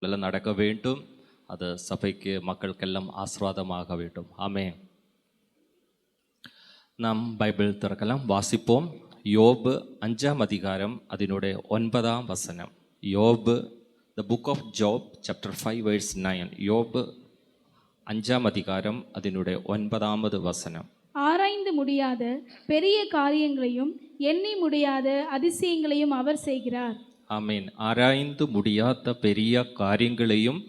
எல்லாம் நடக்க வேண்டும். அது சபைக்கு மக்களுக்கெல்லாம் ஆசீர்வாதமாக வேண்டும். ஆமென். நாம் பைபிள் திறக்கலாம், வாசிப்போம். யோபு 5ஆம் அதிகாரம் அதனுடைய 9ஆம் வசனம். யோபு, the book of Job chapter 5 verse 9. யோபு 5ஆம் அதிகாரம் அதனுடைய 9வது வசனம். ஆராய்ந்து முடியாத பெரிய காரியங்களையும் எண்ணி முடியாத அதிசயங்களையும் அவர் செய்கிறார். ஆமென். ஆராய்ந்து முடியாத பெரிய காரியங்களையும்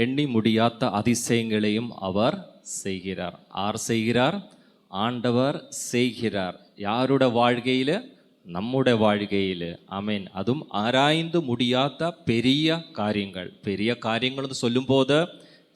எண்ணி முடியாத அதிசயங்களையும் அவர் செய்கிறார். யார் செய்கிறார்? ஆண்டவர் செய்கிறார். யாரோட வாழ்க்கையில்? நம்முடைய வாழ்க்கையில். ஆமென். அதுவும் ஆராய்ந்து முடியாத பெரிய காரியங்கள். பெரிய காரியங்கள்னு சொல்லும்போது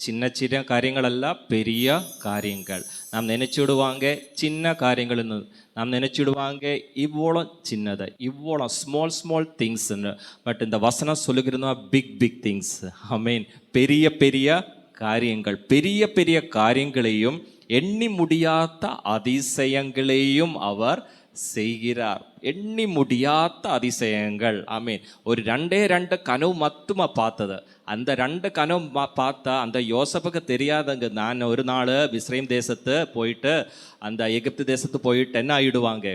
சின்ன சின்ன காரியங்களல்ல, பெரிய காரியங்கள். நாம் நினைச்சிடுவாங்க சின்ன காரியங்கள்னு, நாம் நினைச்சிடுவாங்க இவ்வளோ சின்னதை, இவ்வளோ ஸ்மால் ஸ்மால் திங்ஸ்ன்னு. பட் இந்த வசனம் சொல்லுகிறதா பிக் பிக் திங்ஸ். ஆமென். பெரிய பெரிய காரியங்கள், பெரிய பெரிய காரியங்களையும் எண்ணி முடியாத அதிசயங்களையும் அவர் செய்கிறார். எண்ணி முடியாத அதிசயங்கள். ஆமீன். ஒரு ரெண்டு கனவு மட்டுமா பார்த்தது. அந்த 2 கனவு பார்த்தா அந்த யோசப்புக்கு தெரியாதுங்க. நான் ஒரு நாள் இஸ்ரேல் தேசத்து போயிட்டு அந்த எகிப்து தேசத்து போயிட்டு என்ன ஆயிடுவாங்க,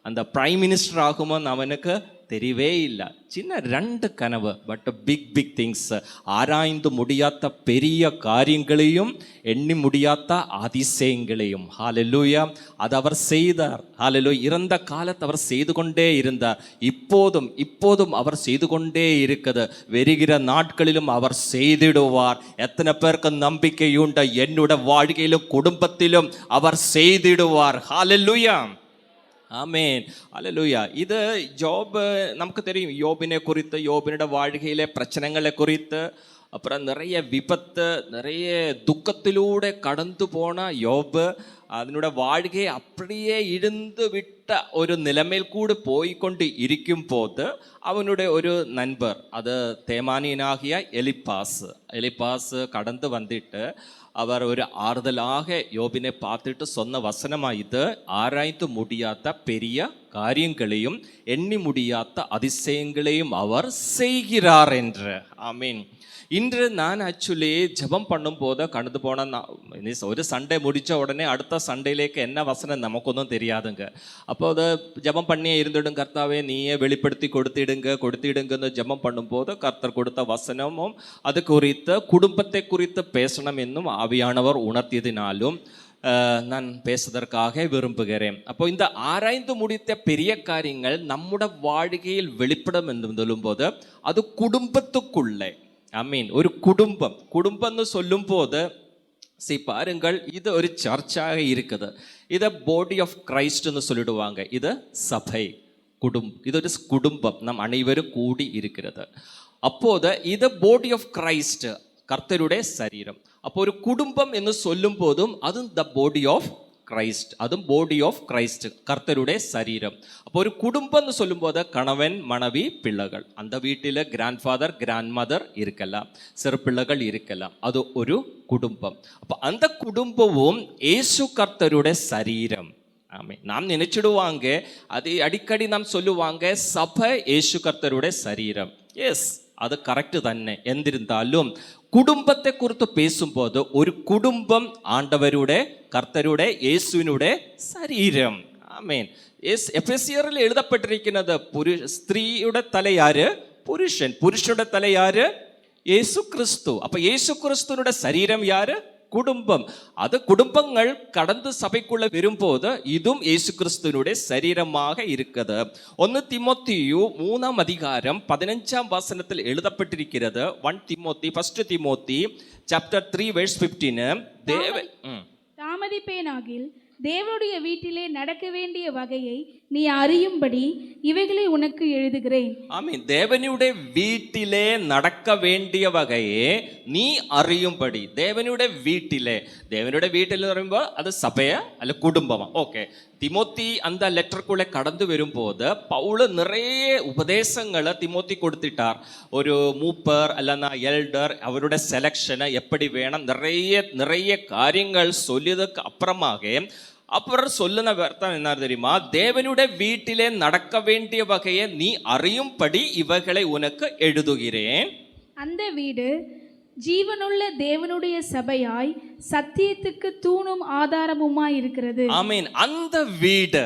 அந்த பிரைம் மினிஸ்டர் ஆகுமோன்னு அவனுக்கு தெரியவே இல்லை. சின்ன 2 கனவு, பட் பிக் பிக் திங்ஸ். ஆராய்ந்து முடியாத பெரிய காரியங்களையும் எண்ணி முடியாத அதிசயங்களையும். ஹல்லேலூயா. அது அவர் செய்தார். ஹல்லேலூயா. இறந்த காலத்தை அவர் செய்து கொண்டே இருந்தார். இப்போதும் அவர் செய்து கொண்டே இருக்குது. வருகிற நாட்களிலும் அவர் செய்திடுவார். எத்தனை பேருக்கு நம்பிக்கையுண்ட? என்னோட வாழ்க்கையிலும் குடும்பத்திலும் அவர் செய்திடுவார். ஹல்லேலூயா. ஆமேன். அல்லேலூயா. இது ஜோப், நமக்கு தெரியும் யோபினை குறித்து, யோபினோட வாழ்க்கையிலே பிரச்சனைகளை குறித்து, அப்புறம் நிறைய விபத்து, நிறைய துக்கத்திலூടെ கடந்து போன யோபு அதனோட வாழ்க்கையை அப்படியே இழந்து விட்ட ஒரு நிலைமையில் கூட போய்கொண்டு இருக்கும் போது அவனுடைய ஒரு நண்பர், அது தேமானியனாகிய எலிப்பாஸ் கடந்து வந்துட்டு அவர் ஒரு ஆறுதலாக யோபினை பார்த்துட்டு சொன்ன வசனமா இது, ஆராய்ந்து முடியாத பெரிய காரியங்களையும் எண்ணி முடியாத அதிசயங்களையும் அவர் செய்கிறார் என்று. ஆமீன். இன்று நான் ஆக்சுவலி ஜெபம் பண்ணும்போது கடந்து போன ஒரு சண்டே முடித்த உடனே அடுத்த சண்டேலேக்கு என்ன வசனம் நமக்கொன்றும் தெரியாதுங்க. அப்போ அதை ஜெபம் பண்ணியே இருந்துடும். கர்த்தாவே நீயே வெளிப்படுத்தி கொடுத்திடுங்கன்னு ஜெபம் பண்ணும்போது கர்த்தர் கொடுத்த வசனமும் அது குறித்து குடும்பத்தை குறித்து பேசணும் என்னும் ஆவியானவர் உணர்த்தியதினாலும் நான் பேசுவதற்காக விரும்புகிறேன். அப்போ இந்த ஆராய்ந்து முடித்த பெரிய காரியங்கள் நம்முடைய வாழ்க்கையில் வெளிப்படும் என்று சொல்லும்போது அது குடும்பத்துக்குள்ளே. ஆமீன். ஒரு குடும்பம்னு சொல்லும் போது பாருங்கள், இது ஒரு சர்ச்சாக இருக்குது. இதை பாடி ஆஃப் கிரைஸ்ட்னு சொல்லிடுவாங்க. இது சபை, இது ஒரு குடும்பம், நம் அனைவரும் கூடி இருக்கிறது. அப்போது இது பாடி ஆஃப் கிரைஸ்ட், கர்த்தருடைய சரீரம். அப்போ ஒரு குடும்பம் என்று சொல்லும் போதும் அதுவும் த பாடி ஆஃப் கிரைஸ்ட், அதுவும் பாடி ஆஃப் கிரைஸ்ட், கர்த்தருடைய சரீரம். அப்போ ஒரு குடும்பம்னு சொல்லும்போது கணவன், மனைவி, பிள்ளைகள், அந்த வீட்டில் கிராண்ட் ஃபாதர், கிராண்ட் மதர் இருக்கலாம், சிறு பிள்ளைகள் இருக்கலாம். அது ஒரு குடும்பம். அப்போ அந்த குடும்பமும் இயேசு கர்த்தருடைய சரீரம். ஆமென். நாம் நினைச்சிடுவாங்க, அது அடிக்கடி நாம் சொல்லுவாங்க சபை இயேசு கர்த்தருடைய சரீரம். எஸ், அது கரெக்டு തന്നെ. എന്നിരുന്നാലും குடும்பத்தை குறித்து பேசும்போது ஒரு குடும்பம் ஆண்டவருடைய, கர்த்தருடைய, இயேசுவினுடைய சரீரம். ஆமென். எபேசியரில் எழுதப்பட்டிருக்கிறது, ஸ்திரீയുടെ தலை யாரு? புருஷனுடைய தலை யாரு? இயேசு கிறிஸ்து. அப்ப இயேசு கிறிஸ்துனுடைய சரீரம் யாரு? குடும்பம். அது குடும்பங்கள் கடந்து சபைக்குள்ள வரும்போது இதுவும் இயேசு கிறிஸ்துவினுடைய சரீரமாக இருக்குது. 1 தீமோத்தேயு 3ஆம் அதிகாரம் 15ஆம் வசனத்தில் எழுதப்பட்டிருக்கிறது. 1 தீமோத்தி chapter 3 verse 15. தாமதிப்பேனாகில் தேவனுடைய வீட்டிலே நடக்க வேண்டிய வகையை நீ அறியும்படி இவைகளை உனக்கு எழுதுகிறேன். ஆமீன். தேவனுடைய வீட்டிலே நடக்க வேண்டிய வகையை நீ அறியும்படி. தேவனுடைய வீட்டில் வரும்போது அது சபையா அல்ல குடும்பமா? ஓகே. திமோத்தி அந்த லெட்டருக்குள்ளே கடந்து வரும்போது பவுல் நிறைய உபதேசங்களை திமோத்தி கொடுத்துட்டார். ஒரு மூப்பர் அல்லனா எல்டர், அவருடைய செலக்ஷனை எப்படி வேணும், நிறைய காரியங்கள் சொல்லியதுக்கு அப்புறமாக அப்புறம் சொல்லுன அர்த்தம் என்ன தெரியுமா? தேவனுடைய வீட்டிலே நடக்க வேண்டிய வகையை நீ அறியும்படி இவைகளை உனக்கு எழுதுகிறேன். அந்த வீடு ஜீவனுள்ள தேவனுடைய சபையாய் சத்தியத்துக்கு தூணும் ஆதாரமுமாய் இருக்கிறது. ஆமீன். அந்த வீடு,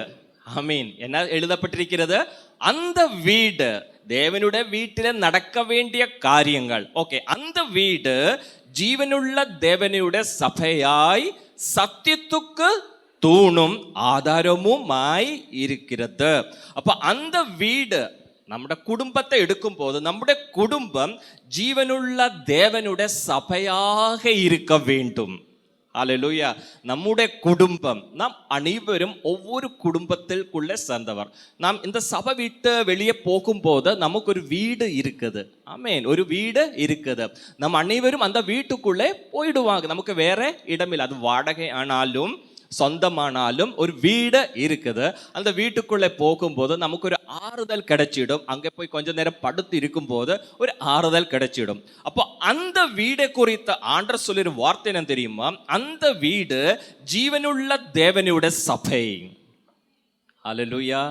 ஆமீன், என்ன எழுதப்பட்டிருக்கிறது? அந்த வீடு, தேவனுடைய வீட்டில் நடக்க வேண்டிய காரியங்கள். ஓகே, அந்த வீடு ஜீவனுள்ள தேவனுடைய சபையாய் சத்தியத்துக்கு தூணும் ஆதாரமுமாய் இருக்கிறது. அப்ப அந்த வீடு നമ്മുടെ കുടുംബത്തെ എടുക്കുമ്പോൾ നമ്മുടെ കുടുംബം ജീവനുള്ള ദേവനുടെ സഭയാക இருக்க வேண்டும். ஹல்லேலூயா. நம்முடைய குடும்பம், நாம் அனைவரும் ஒவ்வொரு குடும்பத்திற்குள்ள சேர்ந்தவர். நாம் இந்த சபை விட்டு வெளியே போகும்போது நமக்கு ஒரு வீடு இருக்குது. ஆமென். ஒரு வீடு இருக்குது. நம்ம அனைவரும் அந்த வீட்டுக்குள்ளே போயிடுவாங்க. நமக்கு வேற இடமில்லை. அது வாடகை ஆனாலும் சொந்தமானாலும் ஒரு வீடு இருக்குது. அந்த வீட்டுக்குள்ளே போகும்போது நமக்கு ஒரு ஆறுதல் கிடைச்சிடும். அங்கே போய் கொஞ்ச நேரம் படுத்து இருக்கும்போது ஒரு ஆறுதல் கிடைச்சிடும். அப்போ அந்த வீடை குறித்த ஆண்டவர் சொல்லிற வார்த்தை என்ன தெரியுமா? அந்த வீடு ஜீவனுள்ள தேவனுடைய சபை. ஹல்லேலூயா.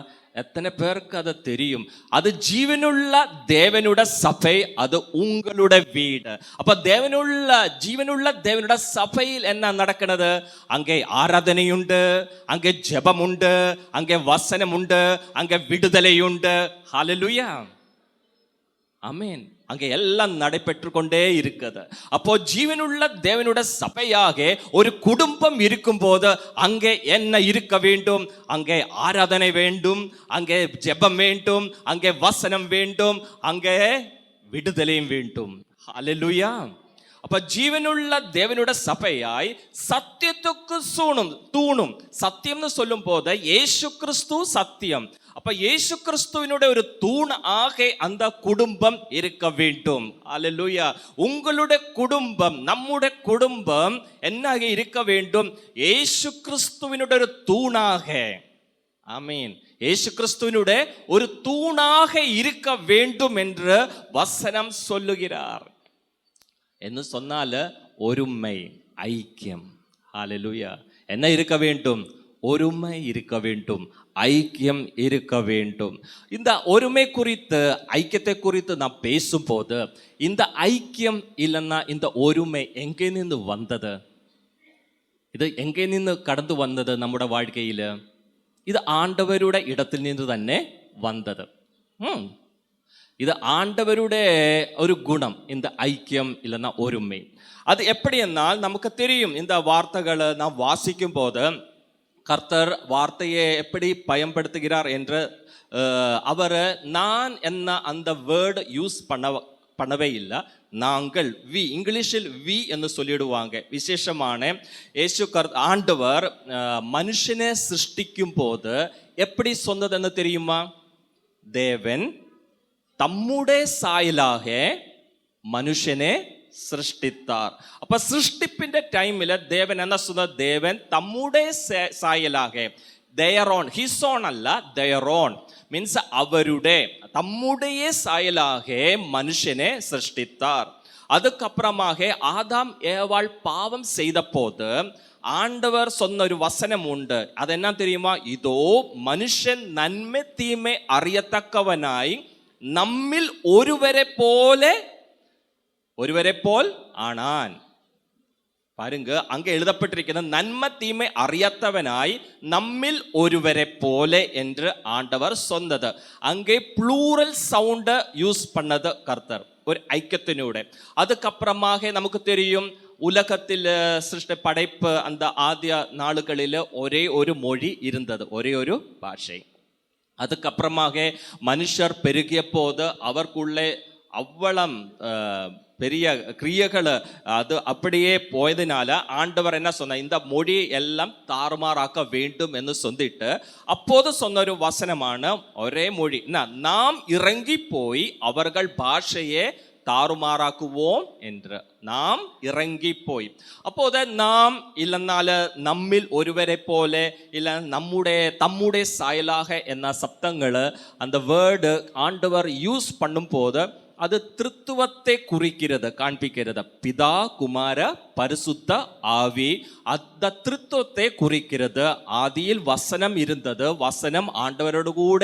எத்தனை பேருக்கு அது தெரியும்? அது ஜீவனுள்ள தேவனுடைய சபை, அது உங்களுடைய வீடு. அப்ப ஜீவனுள்ள தேவனுடைய சபையில் என்ன நடக்கிறது? அங்கே ஆராதனை உண்டு, அங்கே ஜெபம் உண்டு, அங்கே வசனம் உண்டு, அங்கே விடுதலை உண்டு. ஹல்லேலூயா. ஆமென். அங்கே எல்லாம் நடைபெற்று கொண்டே இருக்குது. அப்போ ஜீவனுள்ள தேவனுடைய சபையாக ஒரு குடும்பம் இருக்கும் போது அங்கே என்ன இருக்க வேண்டும்? அங்கே ஆராதனை வேண்டும், அங்கே ஜெபம் வேண்டும், அங்கே வசனம் வேண்டும், அங்கே விடுதலையும் வேண்டும். ஹல்லேலூயா. அப்ப ஜீவனுள்ள தேவனுடைய சபையாய் சத்தியத்துக்கு தூணும். சத்தியம்னு சொல்லும் போது இயேசு கிறிஸ்து சத்தியம். அப்ப இயேசு கிறிஸ்துவினுடைய ஒரு தூண் ஆக அந்த குடும்பம் இருக்க வேண்டும். ஹல்லேலூயா. உங்களுடைய குடும்பம், நம்முடைய குடும்பம் என்னாக இருக்க வேண்டும்? இயேசு கிறிஸ்துவினுடைய ஒரு தூணாக. ஆமீன். இயேசு கிறிஸ்துவினுடைய ஒரு தூணாக இருக்க வேண்டும் என்று வசனம் சொல்லுகிறார். என்று சொன்னால ஒருமை, ஐக்கியம். ஹல்லேலூயா. என்ன இருக்க வேண்டும்? ஒருமை இருக்க வேண்டும், ஐக்கியம் இருக்க வேண்டும். இந்த ஒருமை குறித்து, ஐக்கியத்தை குறித்து நாம் பேசும்போது இந்த ஐக்கியம் இல்லைன்னா இந்த ஒருமை எங்கே நின்று வந்தது? ഇത് എங்கே നിന്ന് കടന്നു വന്നത് നമ്മുടെ വാഴ്ക്കയിൽ? ഇത് ആണ്ടവരുടെ ഇടത്തിൽ നിന്ന് തന്നെ വന്നത്. ഇത് ആണ്ടവരുടെ ഒരു ഗുണം, இந்த ஐக்கியம் இல்லைன்னா ஒருமை. அது எப்படி என்றால் நமக்கு தெரியும். இந்த வார்த்தைகளை நாம் வாசிக்கும் போது கர்த்தர் வார்த்தையை எப்படி பயன்படுத்துகிறார் என்று அவர் நான் என்ன அந்த வேர்டு யூஸ் பண்ணவே இல்லை. நாங்கள், வி, இங்கிலீஷில் வி என்று சொல்லிடுவாங்க. விசேஷமான இயேசு ஆண்டவர் மனுஷனை சிருஷ்டிக்கும் போது எப்படி சொன்னதுன்னு தெரியுமா? தேவன் தம்முடைய சாயலாக மனுஷனை சிருஷ்டித்தார். அப்ப சிருஷ்டிப்பிന്റെ ടൈമിൽ ദേവൻ என்ன சொன்னார்? தேவன் தம்முடைய சாயலாக, their own, his own அல்ல, their own means அவருடைய, தம்முடைய சாயலாக மனுஷனை சிருஷ்டித்தார். அதுக்கப்புறமாக ஆதாம் ஏவாள் பாவம் செய்த போது ஆண்டவர் சொன்ன ஒரு வசனம் உண்டு. அது என்ன தெரியுமா? இதோ மனுஷன் நன்மை தீமை அறியத்தக்கவனாய் நம்மில் ஒருவரை போல் ஆனான். பாருங்க, அங்க எழுதப்பட்டிருக்கிறது நன்மை தீமை அறியத்தவனாய் நம்மில் ஒருவரை போல என்று ஆண்டவர் சொன்னது. அங்கே ப்ளூரல் சவுண்ட யூஸ் பண்ணது கர்த்தர், ஒரு ஐக்கியத்தினோட. அதுக்கப்புறமாக நமக்கு தெரியும் உலகத்தில் சிருஷ்டி படைப்பு அந்த ஆதிய நாளுகளில் ஒரே ஒரு மொழி இருந்தது, ஒரே ஒரு பாஷை. அதுக்கப்புறமாக மனுஷர் பெருகிய போது அவருக்குள்ளே அவ்வளம் பெரிய கிரியைகள் அது அப்படியே போயதுனால ஆண்டவர் என்ன சொன்னார்? இந்த மொழி எல்லாம் தாறுமாறாக்க வேண்டும் என்று சொல்லிட்டு அப்போது சொன்ன ஒரு வசனமான ஒரே மொழி, நாம் இறங்கி போய் அவர்கள் பாஷையை தாறுமாறாக்குவோம் என்று. நாம் இறங்கி போய், அப்போது நாம் இல்லைனால நம்மில் ஒருவரை போல இல்லை தம்முடைய சாயலாக என்ன சப்தங்களை அந்த வேர்டு ஆண்டவர் யூஸ் பண்ணும் போது அது திருத்துவத்தை குறிக்கிறது, காண்பிக்கிறது. பிதா, குமார, பரிசுத்த ஆவி, அந்த திருத்துவத்தை குறிக்கிறது. ஆதியில் வசனம் இருந்தது, வசனம் ஆண்டவரோடு கூட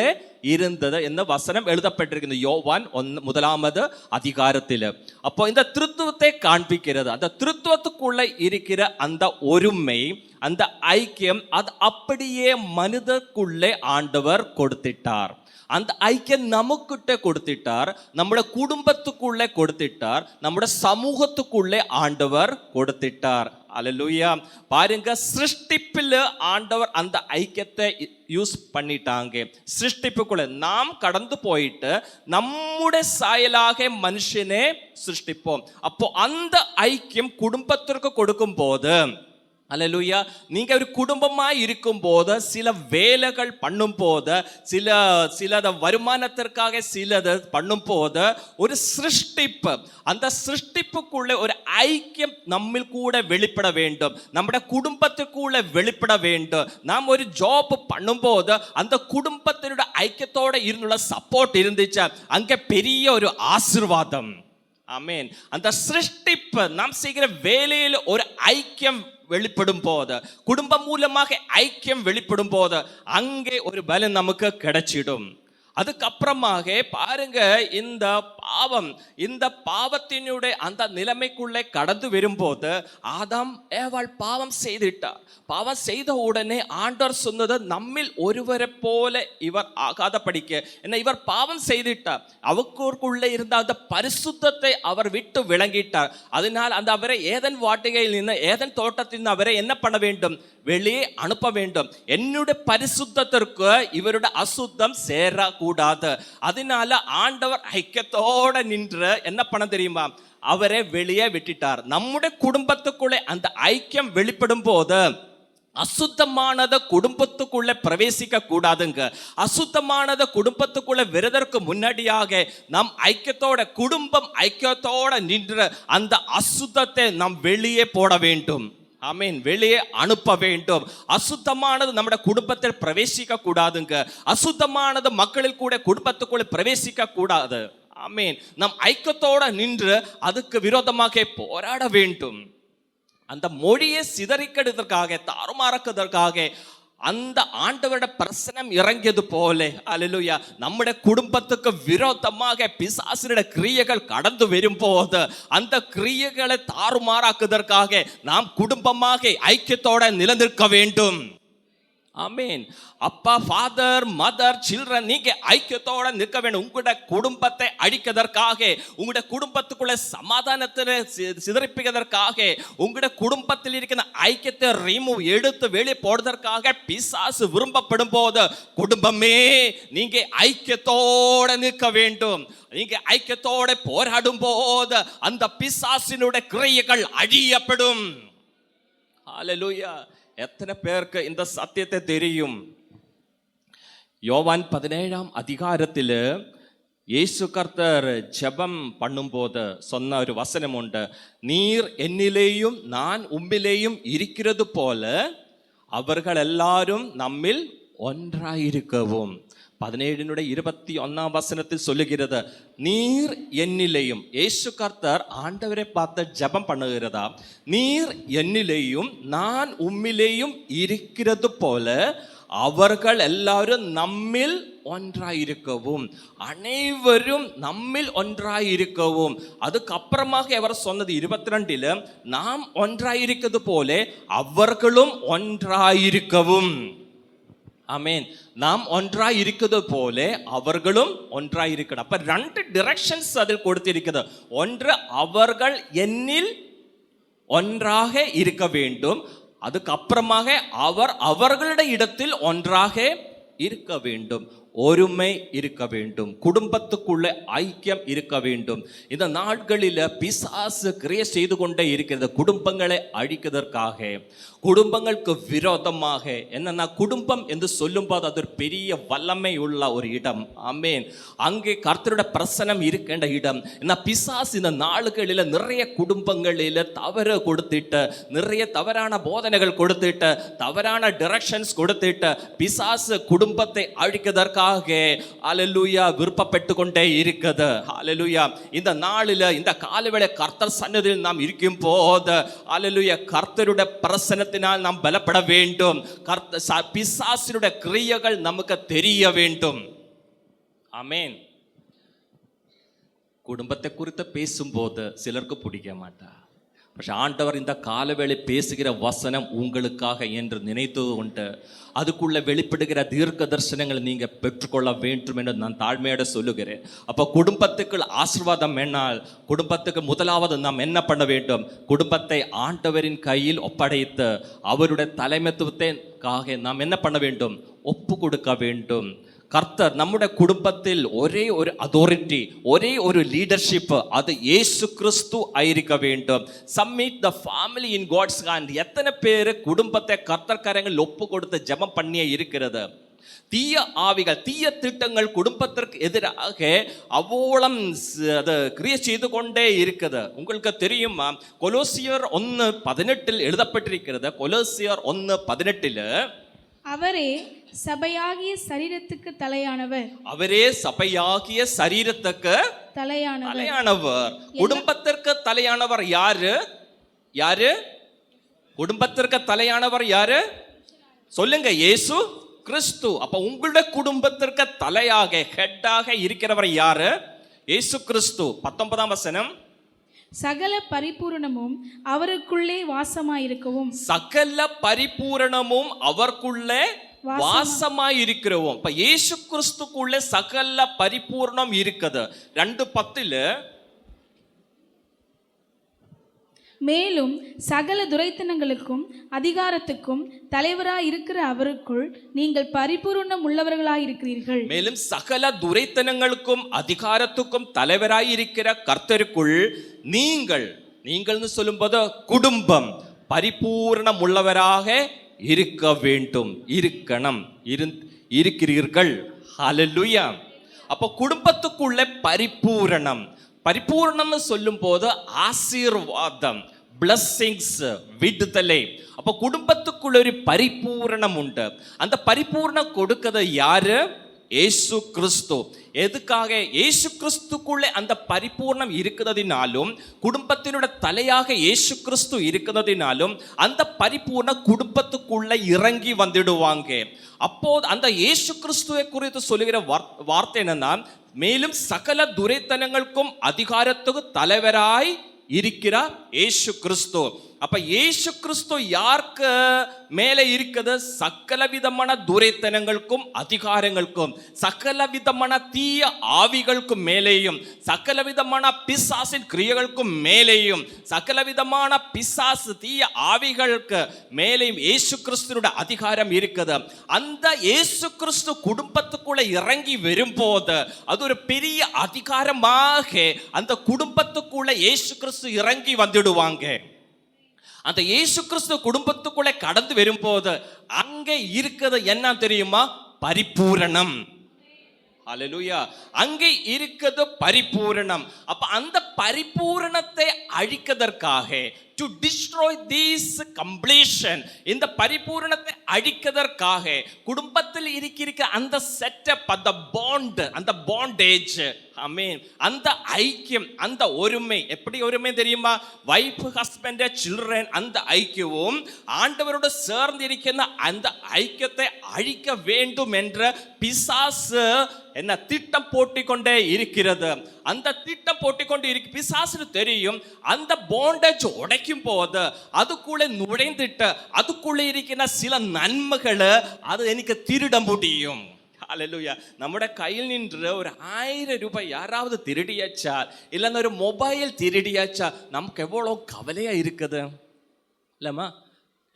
இருந்தது என்ன வசனம் எழுதப்பட்டிருக்கிறது யோவான் 1 அதிகாரத்தில். அப்போ இந்த திருத்துவத்தை காண்பிக்கிறது. அந்த திருத்துவத்துக்குள்ள இருக்கிற அந்த ஒருமை, அந்த ஐக்கியம், அது அப்படியே மனிதக்குள்ளே ஆண்டவர் கொடுத்திட்டார். அந்த ஐக்கியம் நமக்கிட்ட கொடுத்திட்டார், நம்முடைய குடும்பத்துக்குள்ளே கொடுத்திட்டார், நம்முடைய சமூகத்துக்குள்ளே ஆண்டவர் கொடுத்திட்டார். அல்லேலூயா. பாருங்க, சிருஷ்டிப்பில் ஆண்டவர் அந்த ஐக்கியத்தை யூஸ் பண்ணிட்டாங்க. சிருஷ்டிப்புக்குள்ள நாம் கடந்து போயிட்டு நம்முடைய சாயலாக மனுஷனே சிருஷ்டிப்போம். அப்போ அந்த ஐக்கியம் குடும்பத்திற்கு கொடுக்கும் போது, அல்லேலூயா, நீங்க ஒரு குடும்பமாய் இருக்கும் போது, சில வேலைகள் பண்ணும் போது, சில வருமானத்திற்காக சிலது பண்ணும் போது, ஒரு சிருஷ்டிப்பு, அந்த சிருஷ்டிப்புக்குள்ள ஒரு ஐக்கியம் நம்மில் கூட வெளிப்பட வேண்டும், நம்முடைய குடும்பத்துக்குள்ள வெளிப்பட வேண்டும். நாம் ஒரு ஜாப் பண்ணும் போது அந்த குடும்பத்தினுடைய ஐக்கியத்தோட இருந்துள்ள சப்போர்ட் இருந்துச்சு, அங்க பெரிய ஒரு ஆசீர்வாதம். ஆமென். அந்த சிருஷ்டிப்பு, நாம் செய்கிற வேலையில் ஒரு ஐக்கியம் வெளிப்படும் போது, குடும்பம் மூலமாக ஐக்கியம் வெளிப்படும் போது, அங்கே ஒரு பலன் நமக்கு கிடைச்சிடும். அதுக்கப்புறமாக பாருங்க, இந்த பாவத்தினுடைய அந்த நிலைமைக்குள்ளே கடந்து வரும்போது, ஆதாம் ஏவாள் பாவம் செய்துட்டார். பாவம் செய்த உடனே ஆண்டவர் சொன்னது, நம்மில் ஒருவரை போல இவர் ஆகாத படிக்க, என்ன இவர் பாவம் செய்துட்டார், அவருக்குள்ளே இருந்த அந்த பரிசுத்தத்தை அவர் விட்டு விளங்கிட்டார். அதனால் அந்த அவரை ஏதன் வாட்டிகையில் நின்று, ஏதன் தோட்டத்தில் அவரை என்ன பண்ண வேண்டும், வெளியே அனுப்ப வேண்டும். என்னுடைய பரிசுத்தத்திற்கு இவருடைய அசுத்தம் சேரக்கூடாது. அதனால ஆண்டவர் ஐக்கியத்தோட நின்று என்ன பண்ண தெரியுமா, அவரை வெளியே விட்டுட்டார். நம்முடைய குடும்பத்துக்குள்ளே அந்த ஐக்கியம் வெளிப்படும் போது, அசுத்தமானத குடும்பத்துக்குள்ள பிரவேசிக்க கூடாதுங்க. அசுத்தமானத குடும்பத்துக்குள்ள வருவதற்கு முன்னாடியாக நம் குடும்பம் ஐக்கியத்தோட நின்று அந்த அசுத்தத்தை நாம் வெளியே போட வேண்டும். ஆமென். வெளியே அனுப்ப வேண்டும். அசுத்தமானது நம்முடைய குடும்பத்தில் பிரவேசிக்க கூடாதுங்க. அசுத்தமானது மக்களில் கூட குடும்பத்துக்குள்ள பிரவேசிக்க கூடாது. ஆமென். நம் ஐக்கியத்தோட நின்று அதுக்கு விரோதமாக போராட வேண்டும். அந்த மொழியை சிதறிக்கிறதற்காக, தாறுமாறக்கிறதற்காக அந்த ஆண்டவருடைய பிரசனம் இறங்கியது போல, அல்லேலூயா, நம்முடைய குடும்பத்துக்கு விரோதமாக பிசாசினுடைய கிரியைகள் கடந்து வரும்போது, அந்த கிரியைகளை தாறுமாறாக்குவதற்காக நாம் குடும்பமாக ஐக்கியத்தோட நிலைநிற்க வேண்டும். ஆமென். அப்பா, ஃபாதர், மதர், சில்ட்ரன், நீங்க ஐக்கியத்தோட நிற்க வேண்டும். உங்களுடைய குடும்பத்தை அழிக்கிறதற்காக, உங்களுடைய குடும்பத்துக்குள்ள சமாதானத்தை சிதறிப்பதற்காக, உங்களுடைய குடும்பத்தில் இருக்கிற ஐக்கியத்தை எடுத்து வெளியே போடுவதற்காக பிசாசு விரும்பப்படும் போது, குடும்பமே நீங்க ஐக்கியத்தோட நிற்க வேண்டும். நீங்க ஐக்கியத்தோட போராடும் போது அந்த பிசாசினுடைய கிரியைகள் அழியப்படும். ஹல்லேலூயா. எத்தனை பேருக்கு இந்த சத்தியத்தை தெரியும்? யோவான் 17 அதிகாரத்தில் இயேசு கர்த்தர் ஜெபம் பண்ணும்போது சொன்ன ஒரு வசனம் உண்டு. நீர் என்னிலேயும் நான் உம்மிலேயும் இருக்கிறது போல அவர்கள் எல்லாரும் நம்மில் ஒன்றாயிருக்கவும். 17:21 சொல்லுகிறது, நீர் என்னிலேயும். இயேசு கர்த்தர் ஆண்டவரை பார்த்து ஜெபம் பண்ணுகிறதா, நீர் என்னிலேயும் நான் உம்மிலேயும் இருக்கிறது போல அவர்கள் எல்லாரும் நம்மில் ஒன்றாயிருக்கவும். அனைவரும் நம்மில் ஒன்றாயிருக்கவும். அதுக்கப்புறமாக அவர் சொன்னது 22, நாம் ஒன்றாயிருக்கிறது போல அவர்களும் ஒன்றாயிருக்கவும். ஆமென். நாம் ஒன்றாய் இருக்கிறது போல அவர்களும் ஒன்றாய் இருக்கணும். அப்ப 2 டிரெக்ஷன்ஸ் அதில் கொடுத்திருக்கிறது. ஒன்று, அவர்கள் என்னில் ஒன்றாக இருக்க வேண்டும். அதுக்கப்புறமாக அவர்களுடைய இடத்தில் ஒன்றாக இருக்க வேண்டும். ஒருமை இருக்க வேண்டும். குடும்பத்துக்குள்ள ஐக்கியம் இருக்க வேண்டும். இந்த நாட்களில் பிசாசு கிரியை செய்து கொண்டே இருக்கிறது, குடும்பங்களை அழிக்கிறதற்காக, குடும்பங்களுக்கு விரோதமாக. என்னன்னா, குடும்பம் என்று சொல்லும்போது அது ஒரு பெரிய வல்லமை உள்ள ஒரு இடம். ஆமென். அங்கே கர்த்தருடைய பிரசனம் இருக்கின்ற இடம். என்ன, பிசாசு இந்த நாளுகளில் நிறைய குடும்பங்களில் தவறு கொடுத்துட்டு, நிறைய தவறான போதனைகள் கொடுத்துட்டு, தவறான டிரெக்ஷன்ஸ் கொடுத்துட்டு, பிசாசு குடும்பத்தை அழிக்கிறதற்காக நமக்காக அல்லேலூயா விருப்பப்பட்டு கொண்டே இருக்குது. அல்லேலூயா இந்த நாளில் இந்த காலவேளை கர்த்தர் சன்னதியில் நாம் இருக்கும் போது அல்லேலூயா கர்த்தருடைய பிரசன்னத்தினால் நாம் பலப்பட வேண்டும். பிசாசினுடைய கிரியைகள் நமக்கு தெரிய வேண்டும். ஆமென். குடும்பத்தை குறித்து பேசும்போது சிலருக்கு பிடிக்க மாட்டா. പക്ഷെ ஆண்டவர் இந்த காலவேளை பேசுகிற வசனம் உங்களுக்காக என்று நினைத்து கொண்டு அதுக்குள்ள வெளிப்படுகிற தீர்க்க தரிசனங்களை நீங்க பெற்றுக்கொள்ள வேண்டும் என்று நான் தாழ்மையோட சொல்லுகிறேன். அப்போ குடும்பத்துக்கு ஆசீர்வாதம் என்னால் குடும்பத்துக்கு முதலாவது நாம் என்ன பண்ண வேண்டும்? குடும்பத்தை ஆண்டவரின் கையில் ஒப்படைத்து அவருடைய தலைமைத்துவத்திற்காக நாம் என்ன பண்ண வேண்டும்? ஒப்பு கொடுக்க வேண்டும். கர்த்தர் நம்முடைய குடும்பத்தில் ஒரே ஒரு அத்தாரிட்டி, ஒரே ஒரு லீடர்ஷிப், அது இயேசு கிறிஸ்து ஆயிருக்க வேண்டும். Submit the family in God's hand. எத்தனை பேர் குடும்பத்தை கர்த்தர் கரங்கள் ஒப்பு கொடுத்து ஜெபம் பண்ணியே இருக்கிறது? தீய ஆவிகள், தீய திட்டங்கள் குடும்பத்திற்கு எதிராக அவ்வோளம் அது கிரியை செய்து கொண்டே இருக்குது. உங்களுக்கு தெரியுமா? கொலோசியர் 1:18 எழுதப்பட்டிருக்கிறது. கொலோசியர் 1:18 அவரே சபையாகிய சரீரத்துக்கு தலையானவர். அவரே சபையாகிய சரீரத்துக்கு தலையானவர். குடும்பத்திற்கு தலையானவர் யாரு? யாரு குடும்பத்திற்கு தலையானவர் யாரு? சொல்லுங்க, இயேசு கிறிஸ்து. அப்ப உங்களுடைய குடும்பத்திற்கு தலையாக, ஹெட்டாக இருக்கிறவர் யாரு? இயேசு கிறிஸ்து. 19ஆம் வசனம், சகல பரிபூரணமும் அவருக்குள்ளே வாசமாயிருக்கவும். சகல பரிபூரணமும் அவருக்குள்ளே வாசமாயிருக்கிறோம். இப்ப இயேசு கிறிஸ்துக்குள்ளே சகல பரிபூர்ணம் இருக்குது. 2:10 மேலும் சகல துரைத்தனங்களுக்கும் அதிகாரத்துக்கும் தலைவராய் இருக்கிற அவருக்குள் நீங்கள் பரிபூர்ணம் உள்ளவர்களாய் இருக்கிறீர்கள். மேலும் சகல துரைத்தனங்களுக்கும் அதிகாரத்துக்கும் தலைவராய் இருக்கிற கர்த்தருக்குள் நீங்கள்னு சொல்லும்போது குடும்பம் பரிபூர்ணம் உள்ளவராக இருக்க வேண்டும், இருக்கணும், இருக்கிறீர்கள். ஹல்லேலூயா. அப்போ குடும்பத்துக்குள்ள பரிபூரணம்னு சொல்லும் போது ஆசீர்வாதம், பிளஸ்ஸிங்ஸ், விடுதலை. அப்போ குடும்பத்துக்குள்ள ஒரு பரிபூரணம் உண்டு. அந்த பரிபூரணம் கொடுக்கிறது யாரு? இயேசு கிறிஸ்து. எதுக்காக? இயேசு கிறிஸ்துக்குள்ளே அந்த பரிபூர்ணம் இருக்கிறதினாலும், குடும்பத்தினுடைய தலையாக இயேசு கிறிஸ்து இருக்கிறதினாலும் அந்த பரிபூர்ண குடும்பத்துக்குள்ள இறங்கி வந்துடுவாங்க. அப்போது அந்த இயேசு கிறிஸ்துவை குறித்து சொல்லுகிற வார்த்தை என்னன்னா, மேலும் சகல துரைத்தனங்களுக்கும் அதிகாரத்துக்கு தலைவராய் இருக்கிறார் இயேசு கிறிஸ்து. அப்ப இயேசு கிறிஸ்து யாருக்கு மேலே இருக்குது? சகல விதமான துரைத்தனங்களுக்கும் அதிகாரங்களுக்கும், சகல விதமான தீய ஆவிகளுக்கும் மேலேயும், சகல விதமான பிசாசின் கிரியைகளுக்கும் மேலேயும், சகல விதமான பிசாசு தீய ஆவிகளுக்கு மேலேயும் இயேசு கிறிஸ்துவோட அதிகாரம் இருக்குது. அந்த இயேசு கிறிஸ்து குடும்பத்துக்குள்ள இறங்கி வரும்போது அது ஒரு பெரிய அதிகாரமாக அந்த குடும்பத்துக்குள்ள இயேசு கிறிஸ்து இறங்கி வந்துடுவாங்க. அந்த இயேசு கிறிஸ்து குடும்பத்துக்குள்ளே கடந்து வரும்போது அங்கே இருக்கிறது என்ன தெரியுமா? பரிபூரணம். ஹல்லேலூயா. அங்கே இருக்கிறது பரிபூரணம். அப்ப அந்த பரிபூரணத்தை அழிக்கதற்காக, to destroy this completion, இந்த பரிபூரணத்தை அழிக்கதற்காக குடும்பத்தில் இருக்கிற அந்த செட்டப், அந்த பாண்ட், அந்த பாண்டேஜ், ஆமென், அந்த ஐக்கியம், அந்த ஒருமை. எப்படி ஒருமை தெரியுமா? வைஃப், ஹஸ்பண்ட், சில்ட்ரன், அந்த ஐக்கியமும் ஆண்டவரோடு சேர்ந்து இருக்கிற அந்த ஐக்கியத்தை அழிக்க வேண்டும் என்ற பிசாசு என்ன திட்டம் போட்டிக்கொண்டே இருக்கிறது. அந்த திட்டம் போட்டிக்கொண்டு பிசாசுக்கு தெரியும், அந்த பாண்டேஜ் உடைக்கும் போது அதுக்குள்ளே நுழைந்துட்டு அதுக்குள்ளே இருக்கிற சில நன்மைகளை அது எனக்கு திருட முடியும். ஹல்லேலூயா. നമ്മുടെ കയ്യിൽ നിന്ന് ഒരു 1000 രൂപ யாராவது திருடியாச்சால், இல்லைன்னா ஒரு மொபைல் திருடியாச்சா, நமக்கு எவ்வளோ கவலையா இருக்குது இல்லைம்மா?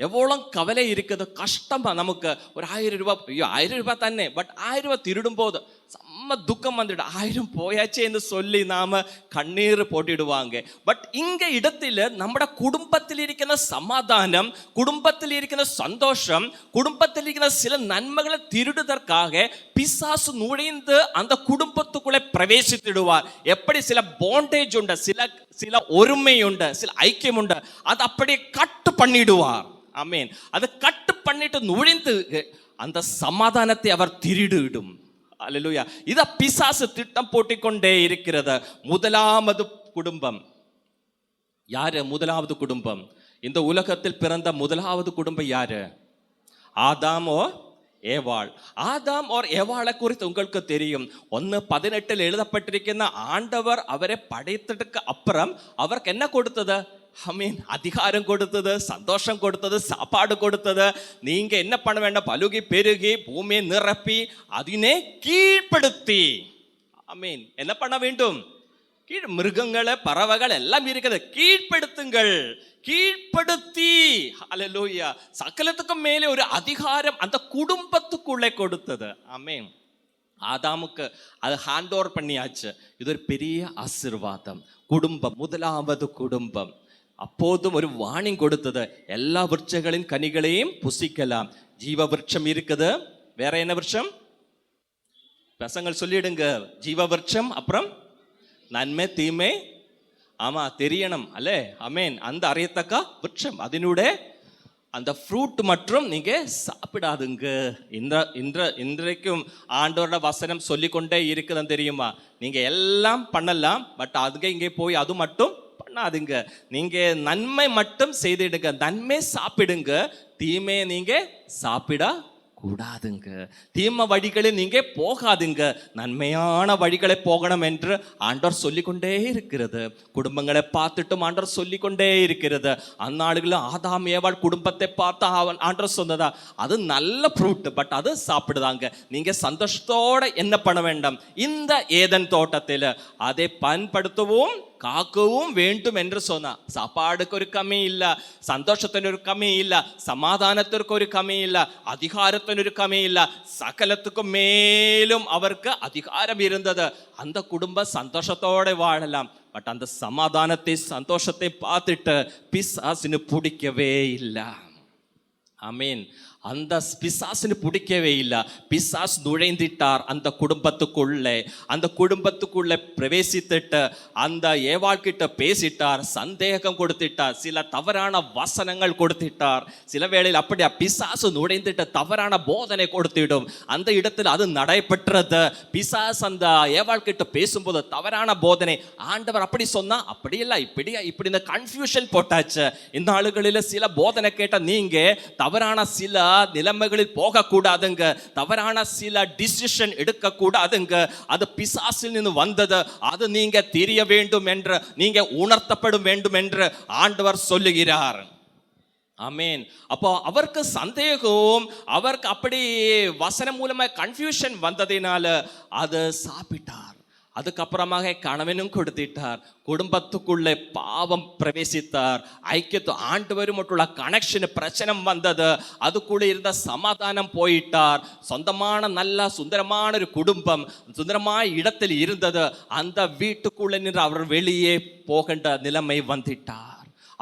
எவ்வளோ கவலை இருக்குது, கஷ்டமா நமக்கு. ஒரு 1000 ரூபா, ஐயோ 1000 ரூபா தானே, பட் 1000 ரூபா திருடும் போது செம்ம துக்கம் வந்துடு. 1000 போயாச்சே என்று சொல்லி நாம கண்ணீர் போட்டிடுவாங்க. பட் இங்க இடத்துல நம்ம குடும்பத்தில் இருக்கிற சமாதானம், குடும்பத்தில் இருக்கிற சந்தோஷம், குடும்பத்தில் இருக்கிற சில நன்மைகளை திருடுவதற்காக பிசாசு நுழைந்து அந்த குடும்பத்துக்குள்ளே பிரவேசித்திடுவார். எப்படி? சில பாண்டேஜ் உண்டு, சில ஒருமை உண்டு, சில ஐக்கியம் உண்டு, அது அப்படியே கட்டு பண்ணிடுவார். ஆமென். அதை கட்டு பண்ணிட்டு நுழைந்து அந்த சமாதானத்தை அவர் திருடிடும். அல்லேலூயா. இத பிசாசு திட்டம் போட்டிக்கொண்டே இருக்கிறது. முதலாவது குடும்பம் யாரு? முதலாவது குடும்பம், இந்த உலகத்தில் பிறந்த முதலாவது குடும்பம் யாரு? ஆதாமோ ஏவாள். ஆதாம் ஓர் ஏவாளை குறித்து உங்களுக்கு தெரியும். 1:18 எழுதப்பட்டிருக்கிற ஆண்டவர் அவரை படைத்ததுக்கு அப்புறம் அவருக்கு என்ன கொடுத்தது? அதிகாரம் கொடுத்தது, சந்தோஷம் கொடுத்தது, சாப்பாடு கொடுத்தது. நீங்க என்ன பண்ண வேண்டாம்? பலுகி பெருகி பூமியை நிரப்பி அதினே கீழ்ப்படுத்தி என்ன பண்ண வேண்டும்? மிருகங்களை பறவைகள் எல்லாம் இருக்குது, கீழ்ப்படுத்துங்கள், கீழ்ப்படுத்தி அல்லேலூயா சகலத்துக்கும் மேலே ஒரு அதிகாரம் அந்த குடும்பத்துக்குள்ளே கொடுத்தது. ஆமென். ஆதாமுக்கு அது ஹேண்ட் ஓவர் பண்ணியாச்சு. இது ஒரு பெரிய ஆசீர்வாதம். குடும்பம், முதலாவது குடும்பம். அப்போதும் ஒரு வார்னிங் கொடுத்தது, எல்லா விருட்சங்களின் கனிகளையும் புசிக்கலாம். ஜீவ விருட்சம் இருக்குது. வேற என்ன விருட்சம்? பசங்கள் சொல்லிடுங்க. ஜீவ விருட்சம், அப்புறம் நன்மை தீமை தெரியணும் அல்லே. ஆமென். அந்த அறியத்தக்க விருட்சம், அதனுடைய அந்த ஃப்ரூட் மற்றும் நீங்க சாப்பிடாதுங்க. இன்றைக்கும் ஆண்டவரோட வசனம் சொல்லிக்கொண்டே இருக்குதுன்னு தெரியுமா? நீங்க எல்லாம் பண்ணலாம், பட் அதுங்க இங்கே போய் அது மட்டும் பண்ணாதுங்க. நீங்க நன்மை மட்டும் செய்திடுங்க, நன்மை சாப்பிடுங்க, தீமையை நீங்க சாப்பிட கூடாதுங்க. தீமை வழிகளில் நீங்க போகாதுங்க, நன்மையான வழிகளை போகணும் என்று ஆண்டவர் சொல்லிக்கொண்டே இருக்கிறது. குடும்பங்களை பார்த்துட்டும் ஆண்டவர் சொல்லிக்கொண்டே இருக்கிறது. அந்நாடுகளில் ஆதாம் ஏவாள் குடும்பத்தை பார்த்தா ஆண்டவர் சொன்னதா, அது நல்ல ஃப்ரூட், பட் அது சாப்பிடுதாங்க. நீங்க சந்தோஷத்தோட என்ன பண்ண வேண்டாம்? இந்த ஏதன் தோட்டத்தில் அதை பயன்படுத்தவும் காக்கவும் வேண்டும் என்று சொன்னா. சாப்பாடுக்கு ஒரு கம்மி இல்ல, சந்தோஷத்தின் ஒரு கம்மி இல்ல, சமாதானத்திற்கு ஒரு கம்மி இல்ல, அதிகாரத்தின் ஒரு கம்மி இல்ல, சகலத்துக்கும் மேலும் அவருக்கு அதிகாரம் இருந்தது. அந்த குடும்பம் சந்தோஷத்தோட வாழலாம். பட் அந்த சமாதானத்தை சந்தோஷத்தை பார்த்துட்டு பிசாசுன்னு பிடிக்கவே இல்லை. ஆமீன். அந்த பிசாசுன்னு பிடிக்கவே இல்லை. பிசாசு நுழைந்திட்டார் அந்த குடும்பத்துக்குள்ளே. அந்த குடும்பத்துக்குள்ளே பிரவேசித்துட்டு அந்த ஏவாள்கிட்ட பேசிட்டார், சந்தேகம் கொடுத்துட்டார், சில தவறான வசனங்கள் கொடுத்துட்டார். சில வேளையில் அப்படியா பிசாசு நுழைந்துட்டு தவறான போதனை கொடுத்திடும். அந்த இடத்துல அது நடைபெற்றது. பிசாசு அந்த ஏவாள்கிட்ட பேசும்போது தவறான போதனை, ஆண்டவர் அப்படி சொன்னா அப்படி இல்லை, இப்படி இந்த கன்ஃபியூஷன் போட்டாச்சு. இந்த ஆளுகளில் சில போதனை கேட்ட நீங்க தவறான சில நிலைமைகளில் போக கூடாதுங்க, தவறான சில டிசிஷன் எடுக்க கூடாதுங்க. அது பிசாசில் இருந்து வந்தது, அது நீங்க தெரிய வேண்டும் என்று, நீங்க உணர்த்தப்படும் வேண்டும் என்று ஆண்டவர் சொல்லுகிறார். ஆமேன். அப்போ அவருக்கு சந்தேகம், அவருக்கு அப்படி வசனம் மூலமா கன்ஃபியூஷன் வந்ததினால அது சாப்பிட்டார். அதுக்கப்புறமாக கணவனும் கொடுத்திட்டார். குடும்பத்துக்குள்ளே பாவம் பிரவேசித்தார். ஐக்கியத்து ஆண்டவரும் மட்டுள்ள கனெக்ஷன் பிரச்சனை வந்தது. அதுக்குள்ளே இருந்த சமாதானம் போயிட்டார். சொந்தமான நல்ல சுந்தரமான ஒரு குடும்பம், சுந்தரமான இடத்தில் இருந்தது. அந்த வீட்டுக்குள்ளே நின்று அவர் வெளியே போகின்ற நிலைமை வந்துட்டார்.